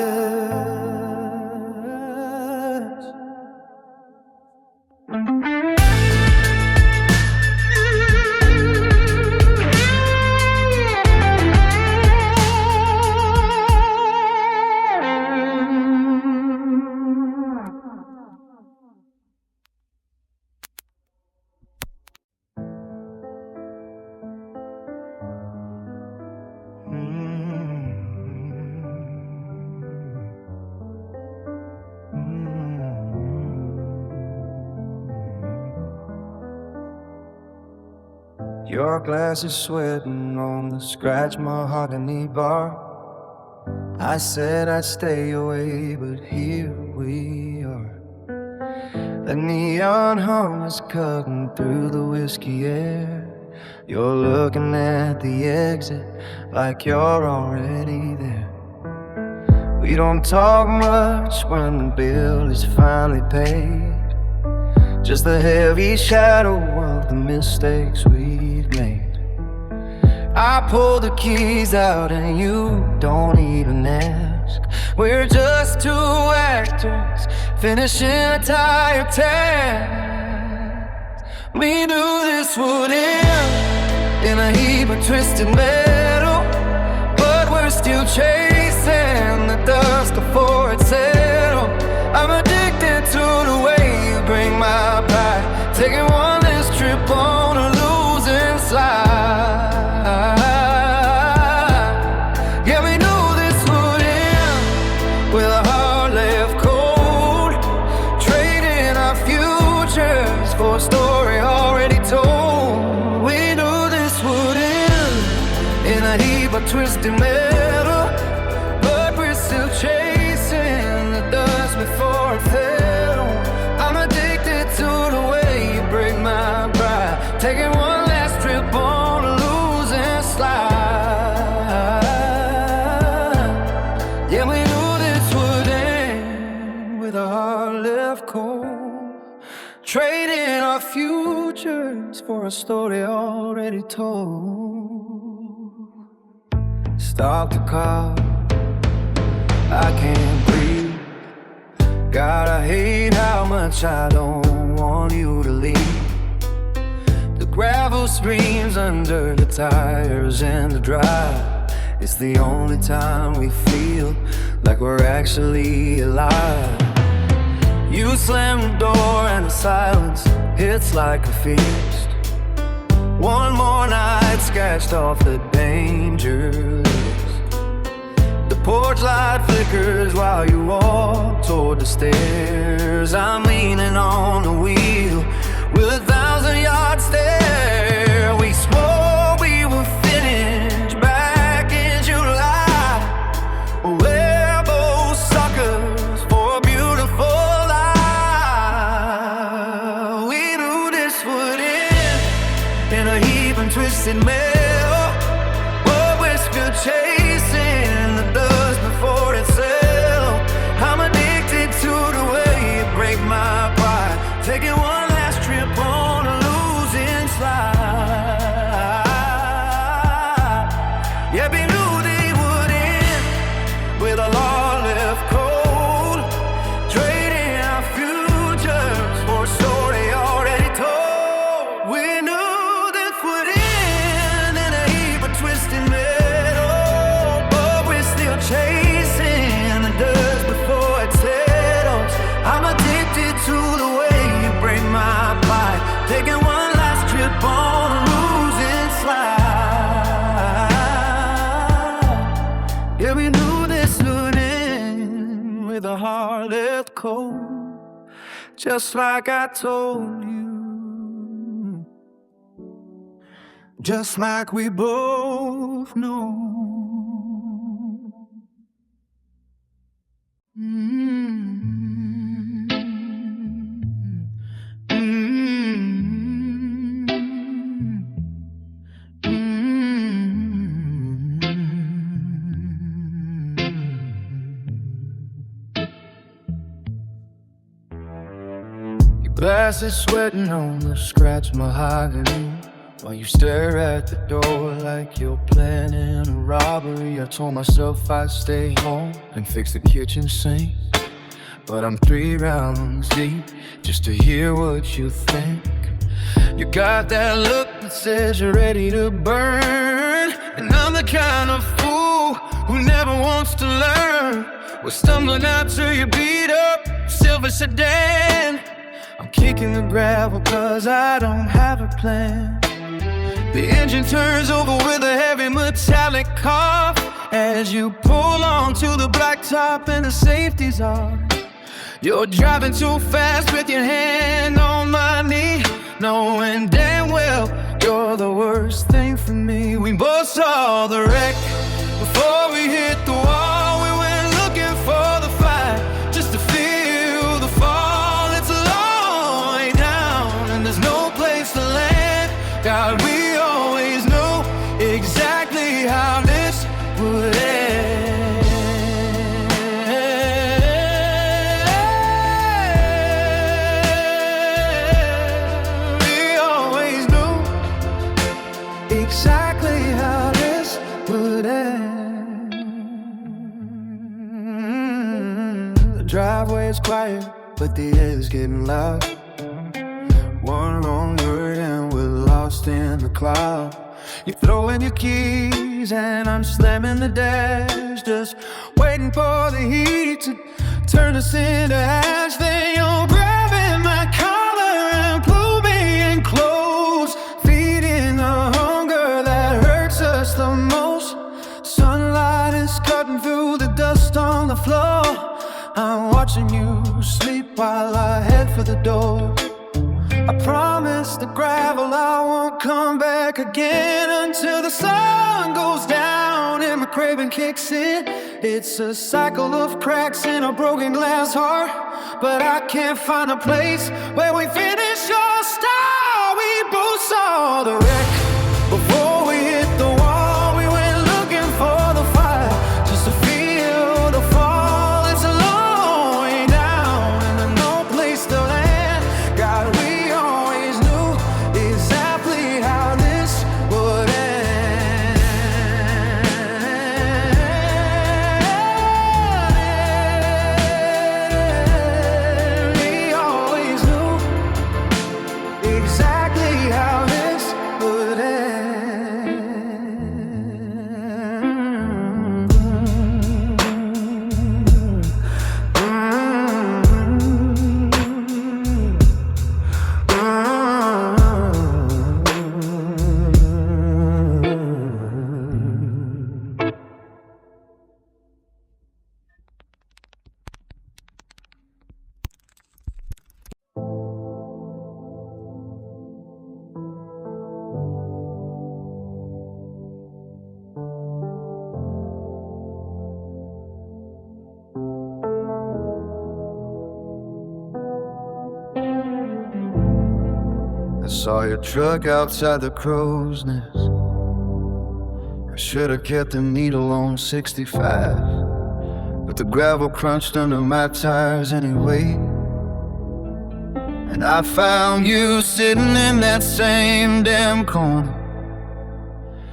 Your glass is sweating on the scratch mahogany bar. I said I'd stay away, but here we are. The neon hum is cutting through the whiskey air. You're looking at the exit like you're already there. We don't talk much when the bill is finally paid, just the heavy shadow of the mistakes we've made. I pull the keys out and you don't even ask. We're just two actors finishing a tired task. We knew this would end in a heap of twisted metal, but we're still chasing the dust before it settles. I'm addicted to the way you bring my pride, taking one last trip on a losing slide. Yeah, we knew this would end with a heart left cold, trading our futures for a story already told. We knew this would end in a heap of twisted metal, but we're still chasing the dust before it settles. I'm addicted to the way you break my pride, taking one last trip on a losing slide. Yeah, we knew this would end with a heart left cold, trading our futures for a story already told. Stop the car, I can't breathe. God, I hate how much I don't want you to leave. The gravel screams under the tires and the drive. It's the only time we feel like we're actually alive. You slam the door and the silence hits like a feast. One more night scratched off the danger list. The porch light flickers while you walk toward the stairs. I'm leaning on the wheel with 1,000 yards in a heap and twisted metal. But we're still chasing the dust before it settles. I'm addicted to the way you break my pride, taking one last trip on a losing slide. Yeah, we knew they would end with a law left cold, trading our futures for a story already told. We knew this would end in a heap of twisted metal, but we're still chasing the dust before it settles. I'm addicted to the way you break my pride, taking one last trip on a losing slide. Yeah, we knew this would end with a heart left cold, just like I told you, just like we both know. Glass is sweating on the scratched mahogany while you stare at the door like you're planning a robbery. I told myself I'd stay home and fix the kitchen sink, but I'm 3 rounds deep just to hear what you think. You got that look that says you're ready to burn, and I'm the kind of fool who never wants to learn. We're stumbling out to your beat up silver sedan. I'm kicking the gravel cause I don't have a plan. The engine turns over with a heavy metallic cough as you pull onto the blacktop and the safety's off. You're driving too fast with your hand on my knee, knowing damn well you're the worst thing for me. We both saw the wreck before we hit the wall. We went looking for the fight just to feel the fall. It's a long way down and there's no place to land. God, we always knew exactly how this would end. We always knew exactly how this would end. The driveway is quiet, but the air is getting loud. One wrong word and we're lost in the cloud. You throw in your keys and I'm slamming the dash, just waiting for the heat to turn us into ash. Then you're grabbing my collar and pull me in close, feeding the hunger that hurts us the most. Sunlight is cutting through the dust on the floor. I'm watching you sleep while I head for the door. I promise the gravel I won't come back again until the sun goes down and my craving kicks in. It's a cycle of cracks in a broken glass heart, but I can't find a place where we finish or start. We both saw the wreck before we hit the wall. We went looking for the fire just to feel the fall. It's a long way down and there's no place to land. God, we always knew exactly how this would end. We always knew I saw your truck outside the crow's nest. I should've kept the needle on 65, but the gravel crunched under my tires anyway. And I found you sitting in that same damn corner,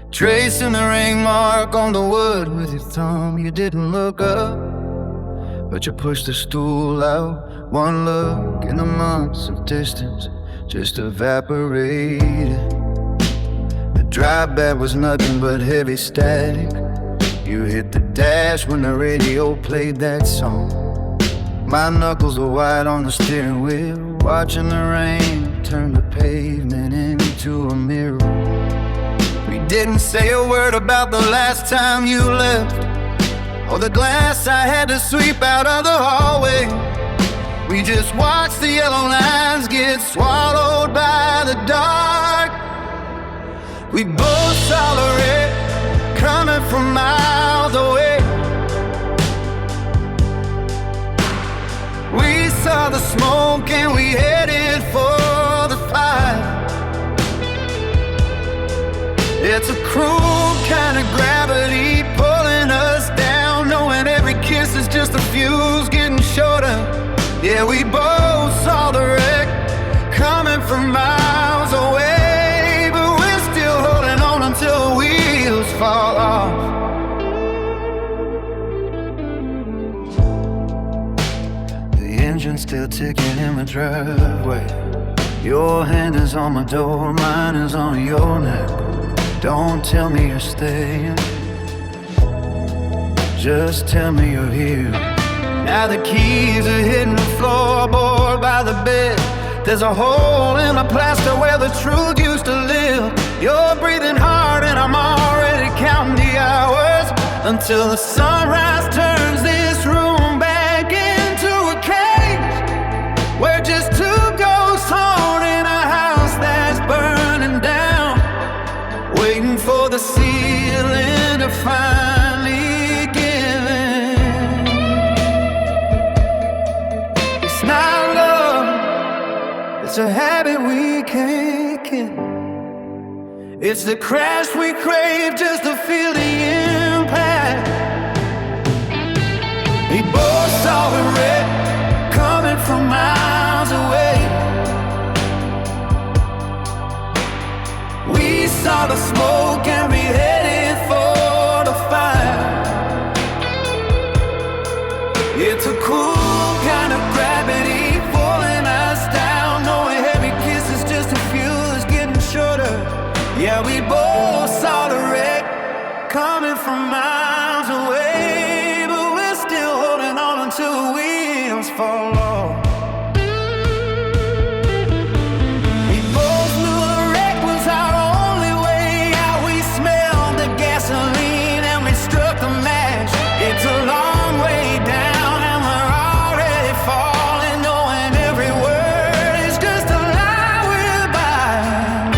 tracing the ring mark on the wood with your thumb. You didn't look up, but you pushed the stool out. One look and the months of distance just evaporated. The drive back was nothing but heavy static. You hit the dash when the radio played that song. My knuckles were white on the steering wheel, watching the rain turn the pavement into a mirror. We didn't say a word about the last time you left, or the glass I had to sweep out of the hallway. We just watched the yellow lines get swallowed by the dark. We both saw the red coming from miles away. We saw the smoke and we headed for the fire. It's a cruel kind of gravity pulling us down, knowing every kiss is just a fuse getting shorter. Yeah, we both saw the wreck coming from miles away, but we're still holding on until the wheels fall off. The engine's still ticking in my driveway. Your hand is on my door, mine is on your neck. Don't tell me you're staying, just tell me you're here. Now the keys are hitting the floorboard by the bed. There's a hole in the plaster where the truth used to live. You're breathing hard and I'm already counting the hours until the sunrise turns this room back into a cage. We're just two ghosts haunting a house that's burning down, waiting for the ceiling to finally give in. It's not love, it's a habit we can't kill. It's the crash we crave just to feel the impact. We both saw the red coming from miles away. We saw the smoke and we headed for the fire. It's a cool kind of gravity pulling us down, knowing every kiss is just a fuse getting shorter. Yeah, we both saw the wreck coming from miles away, but we're still holding on until the wheels fall off. We both knew the wreck was our only way out. We smelled the gasoline and we struck the match. It's a long way down and we're already falling, knowing every word is just a lie we're buying.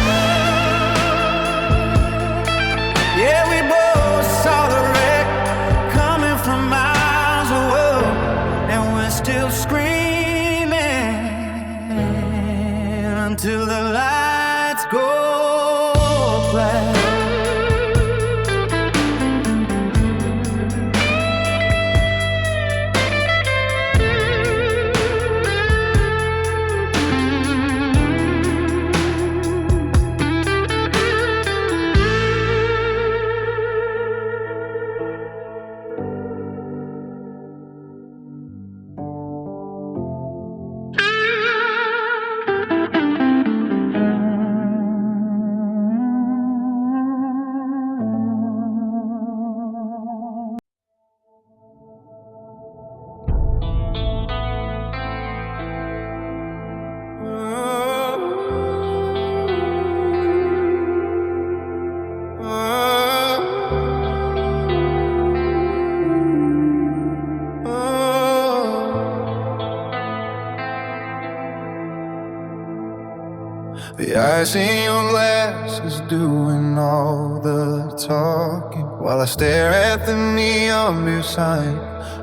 Yeah, we both saw the wreck coming from miles away, and we're still screaming until the lights go black. The ice in your glass is doing all the talking, while I stare at the neon beer sign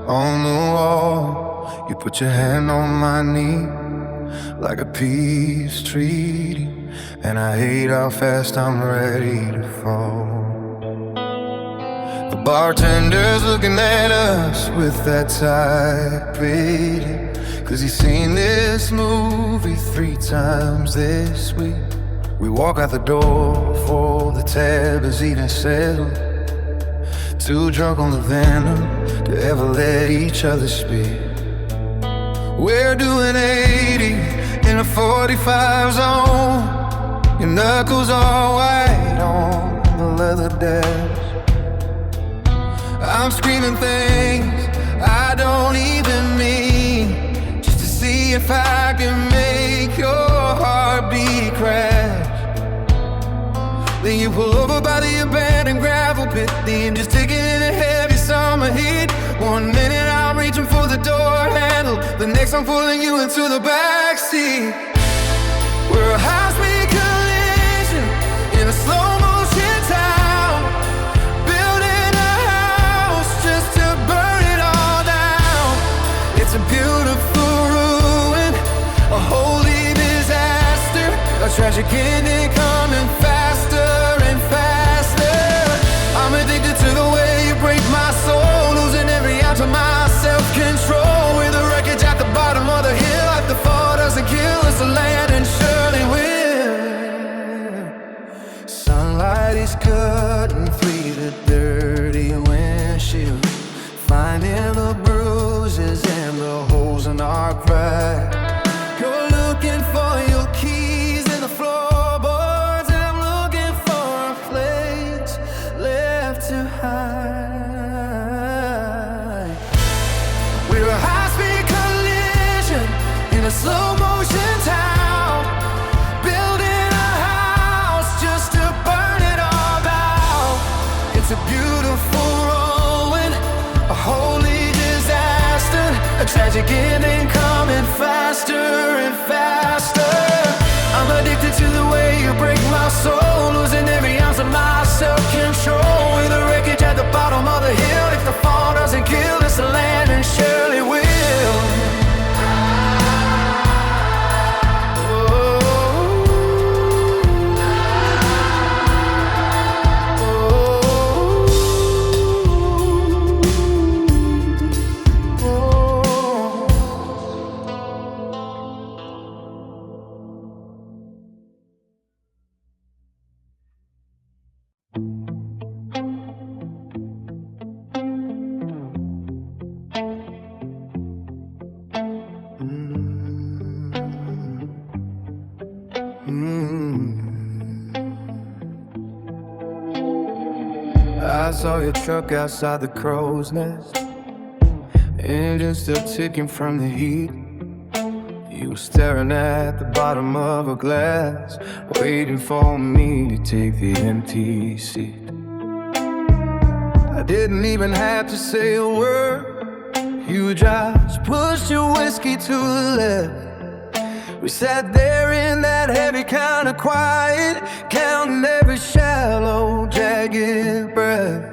on the wall. You put your hand on my knee like a peace treaty. and I hate how fast I'm ready to fall. The bartender's looking at us with that tight pity, 'cause he's seen this movie 3 times this week. We walk out the door before the tab is even settled, too drunk on the venom to ever let each other speak. We're doing 80 in a 45 zone, your knuckles all white on the leather desk. I'm screaming things I don't even mean, just to see if I can make your heartbeat crash. Then you pull over by the abandoned gravel pit, the engine's ticking in a heavy summer heat. 1 minute I'm reaching for the door handle, the next I'm pulling you into the backseat. We're a high-speed collision in a slow-motion town, building a house just to burn it all down. It's a beautiful ruin, a holy disaster, a tragic ending coming faster and faster. I'm addicted to the way you break my soul, losing every ounce of my self-control. With the wreckage at the bottom of the hill, if the fall doesn't kill us, the land and surely will. Sunlight is cutting through the dirty windshield, finding the bruises and the holes in our pride. You're looking for your keys in the floorboards, and I'm looking for a place left to hide. We're a high-speed collision in a slow-motion town, building a house just to burn it all down. It's a beautiful ruin, a holy disaster, a tragic ending coming faster and faster. I'm addicted to the way you break my soul, losing every ounce of my self-control. With the wreckage at the bottom of the hill, if the fall doesn't kill us, the land and surely will. I saw your truck outside the crow's nest, engine still ticking from the heat. You were staring at the bottom of a glass, waiting for me to take the empty seat. I didn't even have to say a word, you just pushed your whiskey to the left. We sat there in that heavy kind of quiet, counting every shallow, jagged breath.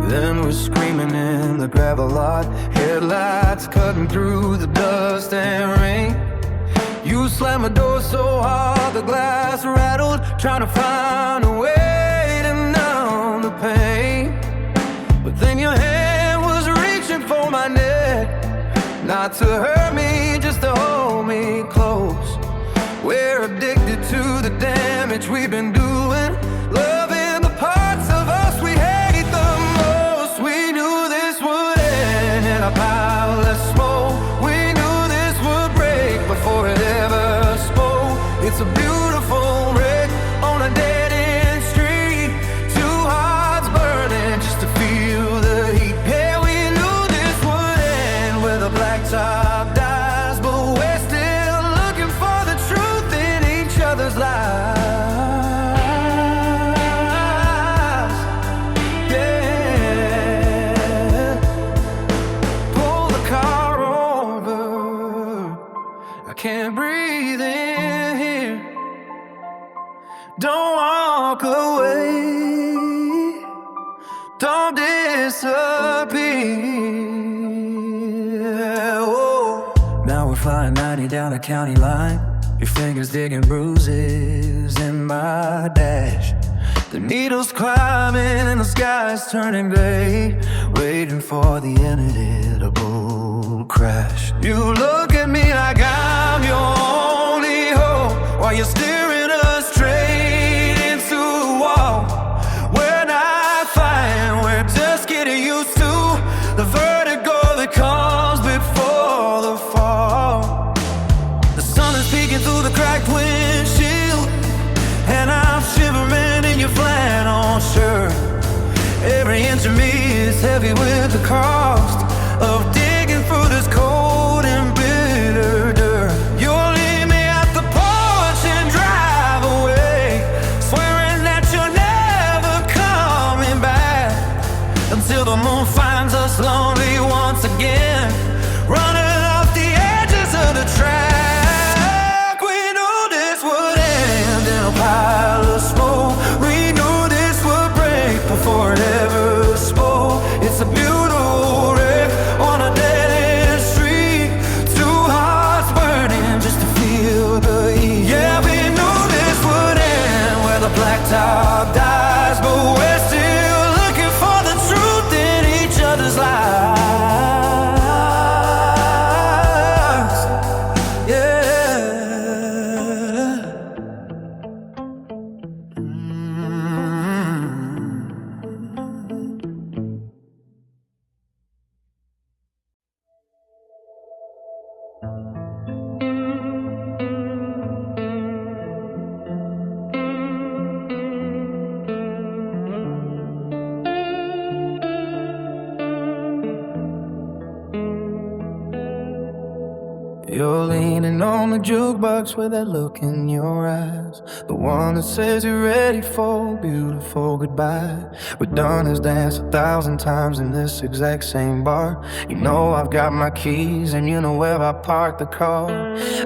Then we're screaming in the gravel lot, headlights cutting through the dust and rain. You slammed the door so hard the glass rattled, trying to find a way to numb the pain. But then your hand was reaching for my neck, not to hurt me, just to hold me close. We're addicted to the damage we've been doing, loving the parts of us we hate the most. We knew this would end in a pile of smoke, we knew this would break before it ever spoke. It's a beautiful wreck on a dead-end street, 2 hearts burning just to feel the heat. Yeah, we knew this would end with a black top dies, but we're still looking for the truth in each other's lives. Yeah, pull the car over, I can't breathe in here. Don't walk away, don't disappear. Whoa. Now we're flying 90 down the county line, Your fingers digging bruises in my dash. The needles climbing and the sky's turning gray, waiting for the inevitable crash. You look at me like I'm your only hope, while you're staring us straight into a wall. We're not fighting, we're just getting used to the vertigo that comes before the fall. The sun is peeking through the cracked windshield, and I'm shivering in your flannel shirt. Every inch of me is heavy with the cost of digging through this cold and bitter dirt. You'll leave me at the porch and drive away, swearing that you're never coming back, until the moon finds us lonely once again, running off the edges of the track. We knew this would end in a pile of smoke. We knew this would break before it ever spoke. It's a beautiful wreck on a dead-end street, two hearts burning just to feel the heat. Yeah, we knew this would end where the blacktop dies, but we're still looking for the truth in each other's lives. Yeah. You're leaning on the jukebox with that look in your eyes, the one that says you're ready for a beautiful goodbye. We've done this dance 1,000 times in this exact same bar. You know I've got my keys and you know where I parked the car.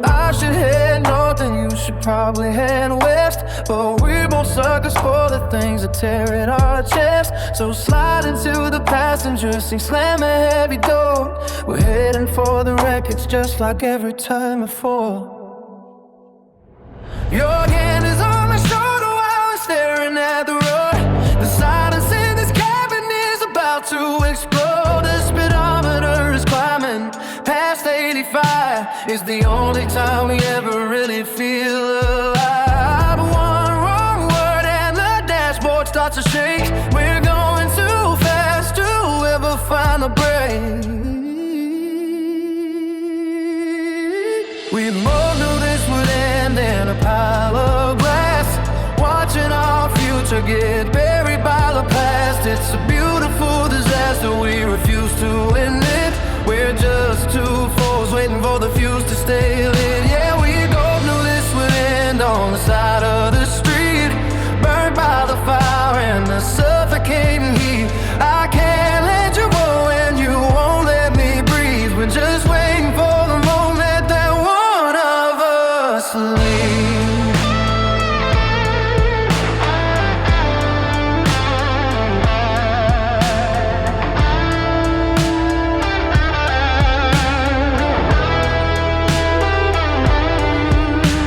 I should head north and you should probably head west, but we're both suckers for the things that tear at our chest. So slide into the passenger seat, slam a heavy door. We're heading for the wreckage just like every time before. Your hand is on my shoulder while I'm staring at the road. The silence in this cabin is about to explode. The speedometer is climbing past 85. It's the only time we ever really feel alive. One wrong word and the dashboard starts to shake. We're going too fast to ever find a break. We both knew this would end in a pile of glass, watching our future get buried by the past. It's a beautiful disaster, we refuse to end it. We're just two fools waiting for the fuse to stay lit. Yeah, we both knew this would end on the side of the street, burned by the fire and the suffocating heat. I can't let you go and you won't let me breathe. We're just waiting for the moment that one of us leaves.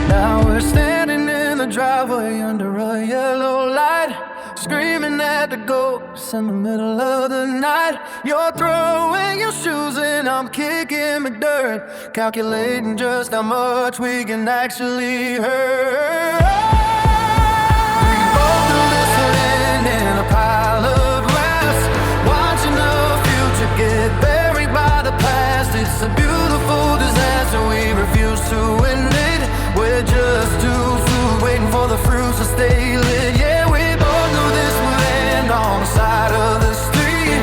Now we're standing in the driveway under a yellow light, screaming at the ghosts in the middle of the night. You're throwing your shoes and I'm kicking the dirt, calculating just how much we can actually hurt. We both knew this would end in a pile of glass, watching the future get buried by the past. It's a beautiful disaster, we refuse to end it. We're just two fools waiting for the fruits to stay lit. Yeah, we both knew this would end on the side of the street,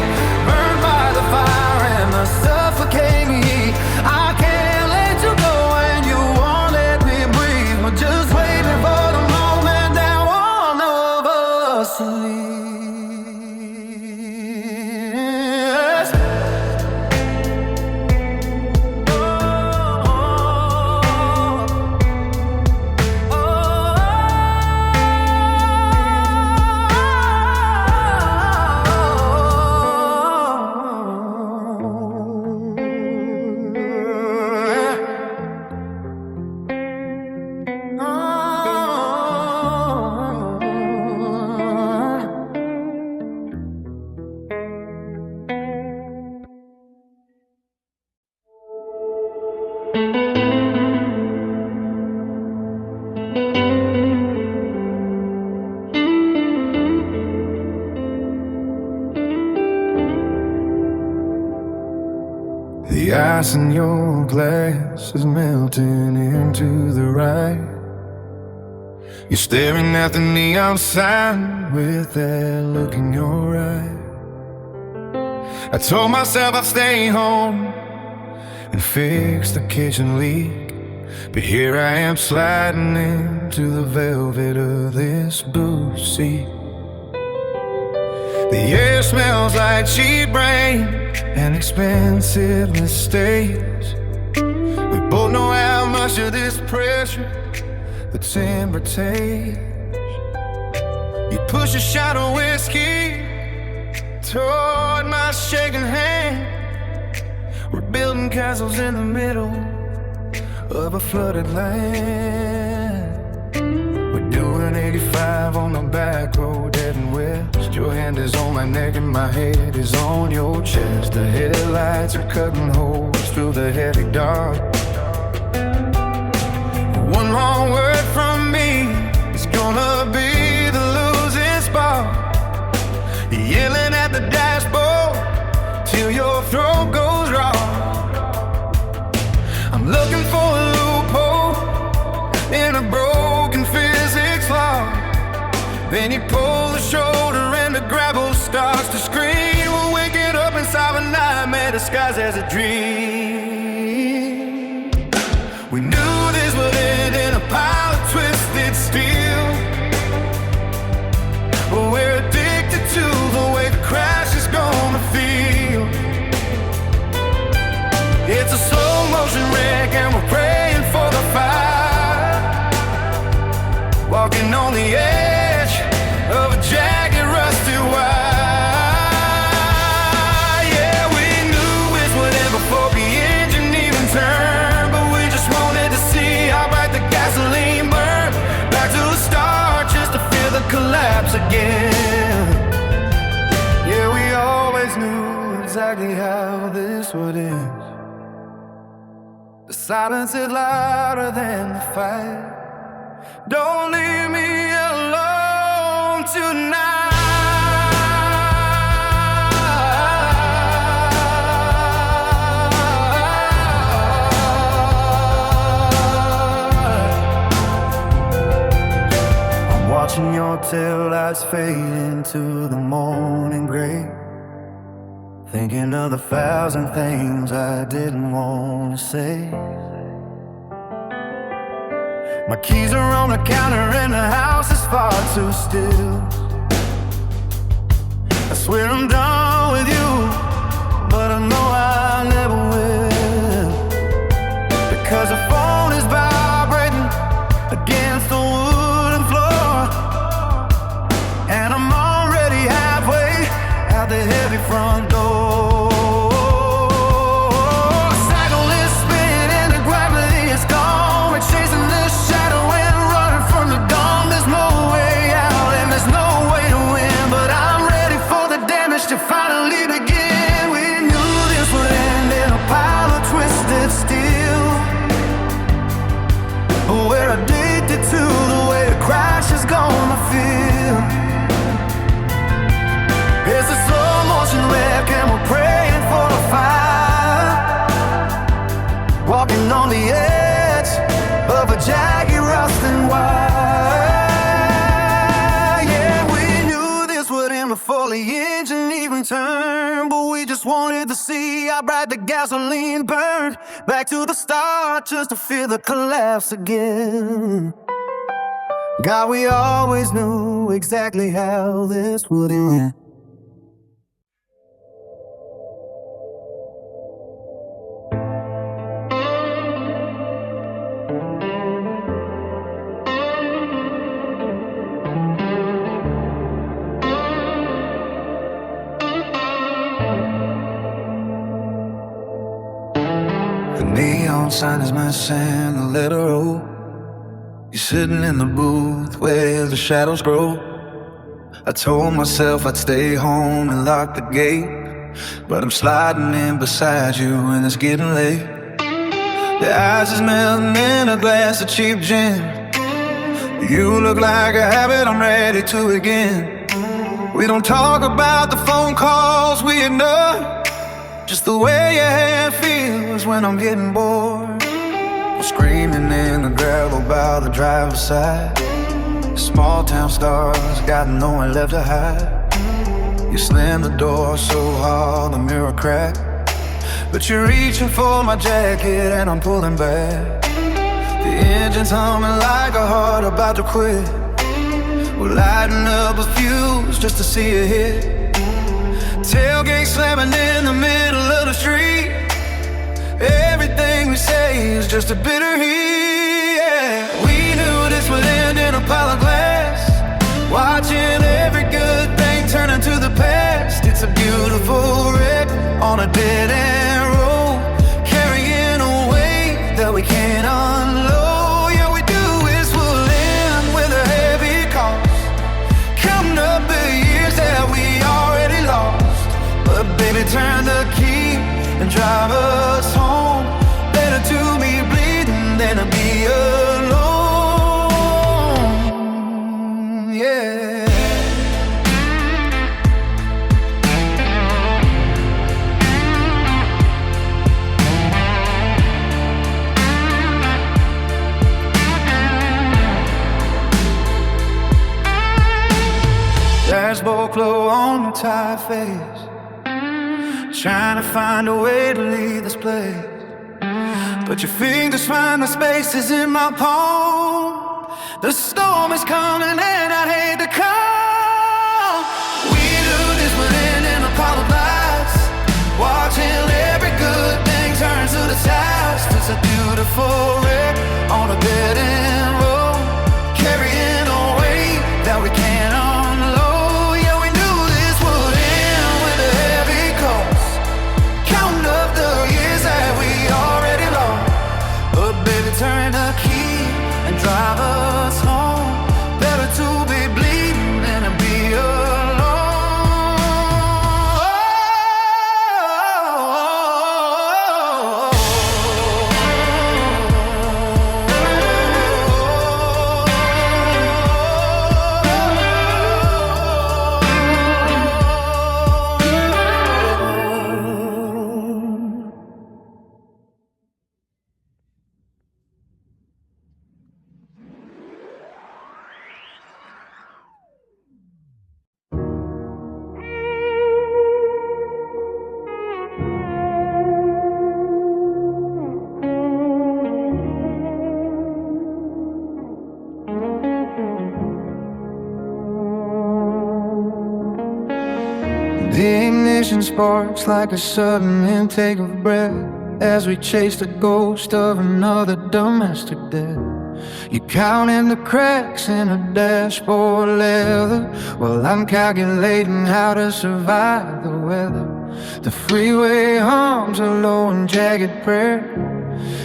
burned by the fire and the suffocating heat. I can't let you go and you won't let me breathe. We're just waiting for The ice in your glass is melting into the right. You're staring at the neon sign with that look in your eye. I told myself I'd stay home and fix the kitchen leak, but here I am sliding into the velvet of this booth seat. The air smells like cheap rain and expensive mistakes. We both know how much of this pressure the timber takes. You push a shot of whiskey toward my shaking hand. We're building castles in the middle of a flooded land. We're doing 85 on the back road heading west. Your hand is on my neck and my head is on your chest. The headlights are cutting holes through the heavy dark. One wrong word from me is gonna be the losing spot. Yelling at the dashboard till your throat goes raw. I'm looking for a loophole in a broken physics law. Then you pull the shoulder and the gravel starts to scream. We're waking up inside a nightmare disguised as a dream. We knew this would end in a pile of twisted steel, but we're addicted to the way the crash is gonna feel. It's a slow motion wreck and we're praying for the fire, walking on the edge of a jagged rusty wire. Yeah, we knew this would end before the engine even turned, but we just wanted to see how bright the gasoline burned. Back to the start just to feel the collapse again. Yeah, we always knew exactly how this would end. The silence is louder than the fight. Don't leave me alone tonight. I'm watching your tail lights fade into the morning gray, thinking of the thousand things I didn't want to say. My keys are on the counter and the house is far too still. I swear I'm done with you, but I know I never will. Because the phone is vibrating against the wooden floor, and I'm already halfway out the heavy front door. To finally begin, we knew this would end in a pile of twisted steel, but we're addicted to the way the crash is gonna feel. It's a slow motion wreck and we're praying for a fire, walking on the edge of a jagged rusting wire. Yeah, we knew this would end before the engine even turned, but we just wanted to see how bright the gasoline burned. Back to the start just to feel the collapse again. God, we always knew exactly how this would end. The neon sign is missing the letter O. You're sitting in the booth where the shadows grow. I told myself I'd stay home and lock the gate, but I'm sliding in beside you and it's getting late. The ice is melting in a glass of cheap gin. You look like a habit, I'm ready to begin. We don't talk about the phone calls we ignore, just the way your hair feels when I'm getting bored. I'm screaming in the gravel by the driver's side. Small town stars got no one left to hide. You slam the door so hard the mirror cracked, but you're reaching for my jacket and I'm pulling back. The engine's humming like a heart about to quit. We're lighting up a fuse just to see it hit. Tailgate slamming in the middle of the street. Everything we say is just a bitter heat, yeah. We knew this would end in a pile of glass, watching every good thing turn into the past. It's a beautiful wreck on a dead-end road, carrying a weight that we can't unload. Yeah, we do this, we'll end with a heavy cost, counting up the years that we already lost. But baby, turn the key and drive us home. Better to be bleeding than to be alone, yeah. Dashboard glow on your tired face, trying to find a way to leave this place, but your fingers find the spaces in my palm. The storm is coming and I'd hate to call. We knew this would end in a pile of lights, watching every good thing turn to the dust. It's a beautiful wreck on a dead-end road, carrying a weight that we can't unload. Yeah, we knew this would end with a heavy cost, counting up the years that we already lost. But baby, turn the key and drive us home. Better to be bleeding than to be alone. The ignition sparks like a sudden intake of breath as we chase the ghost of another domestic death. You're counting the cracks in the dashboard leather while I'm calculating how to survive the weather. The freeway hums a low and jagged prayer,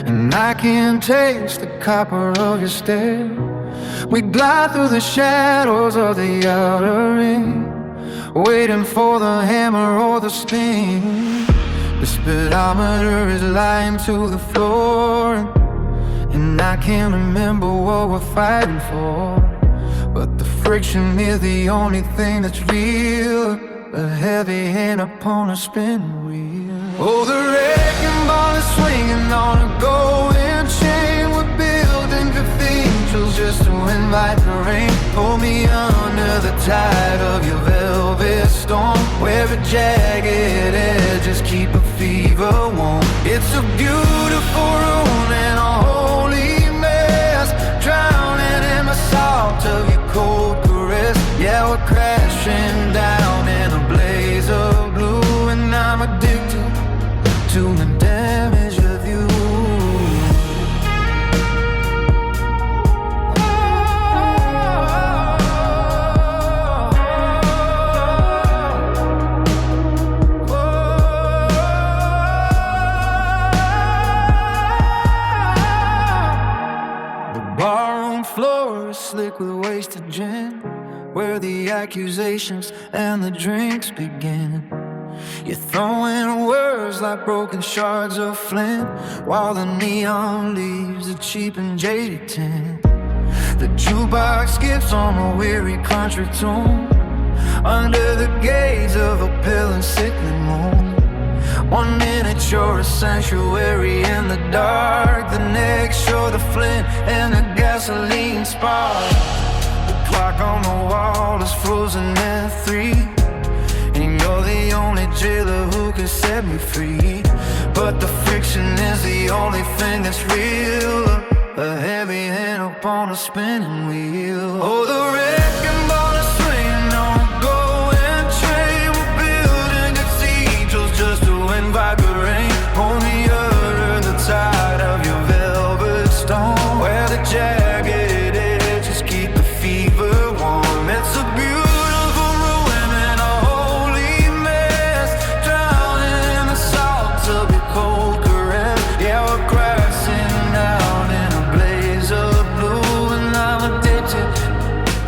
and I can taste the copper of your stare. We glide through the shadows of the outer ring, waiting for the hammer or the sting. The speedometer is lying to the floor, and I can't remember what we're fighting for. But the friction is the only thing that's real, a heavy hand upon a spinning wheel. Oh, the wrecking ball is swinging on a golden chain. We're building cathedrals just to invite the rain. Pull me under the tide of your velvet storm, where a jagged edges keep a fever warm. It's a beautiful room and a holy mess, drowning in the salt of your cold caress. Yeah, we're crashing down in a blaze of blue, and I'm addicted to the damage of you. shore, slick with wasted gin, where the accusations and the drinks begin. You're throwing words like broken shards of flint, while the neon leaves a cheap and jaded tin. The jukebox skips on a weary country tune, under the gaze of a pale and sickly moon. 1 minute you're a sanctuary in the dark, the next you're the flint and the gasoline spark. The clock on the wall is frozen at 3, and you're the only jailer who can set me free. But the friction is the only thing that's real, a heavy hand upon a spinning wheel. Oh, the wrecking ball is swinging on a golden train. We're building cathedrals just to invigorate. Pull me under the tide of your velvet stone, where the jagged edges keep the fever warm. It's a beautiful ruin and a holy mess, drowning in the salt of your cold caress. Yeah, we're crashing down in a blaze of blue, and I'm addicted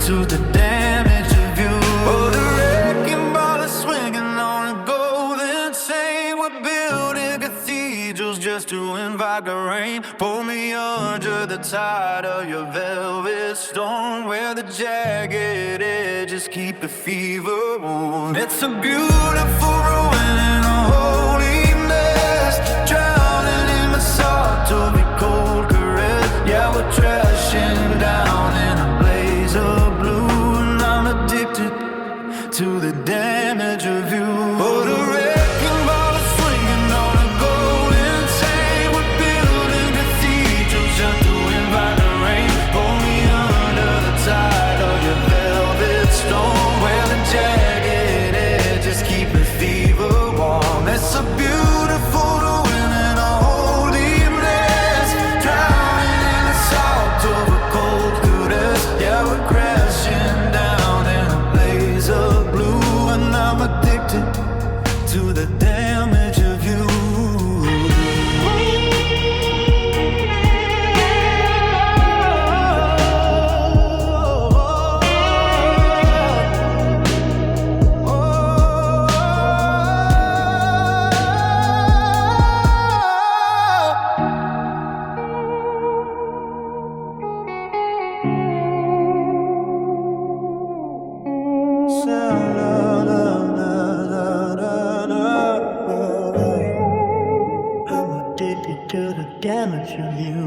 to the damage of you. Oh, the wrecking ball is swinging on a golden chain. We're building cathedrals just to invigorate. Pull me under the tide of your velvet storm, where the jagged edges keep the fever warm. It's a beautiful ruin and a holy mess, drowning in the salt of your cold caress. Yeah, we're trashing down in a blaze of blue, and I'm addicted to the damage of you. Oh, the wrecking ball is swinging on a golden chain. We're building cathedrals just to invite the rain. Pull me under the tide of your velvet stone, where the jagged edges keep the fever warm. It's a beautiful ruin and a holy mess, drowning in the salt of a cold caress. Yeah, we're crashing down in a blaze of blue, and I'm addicted to the damage of you. I'm addicted to the damage of you.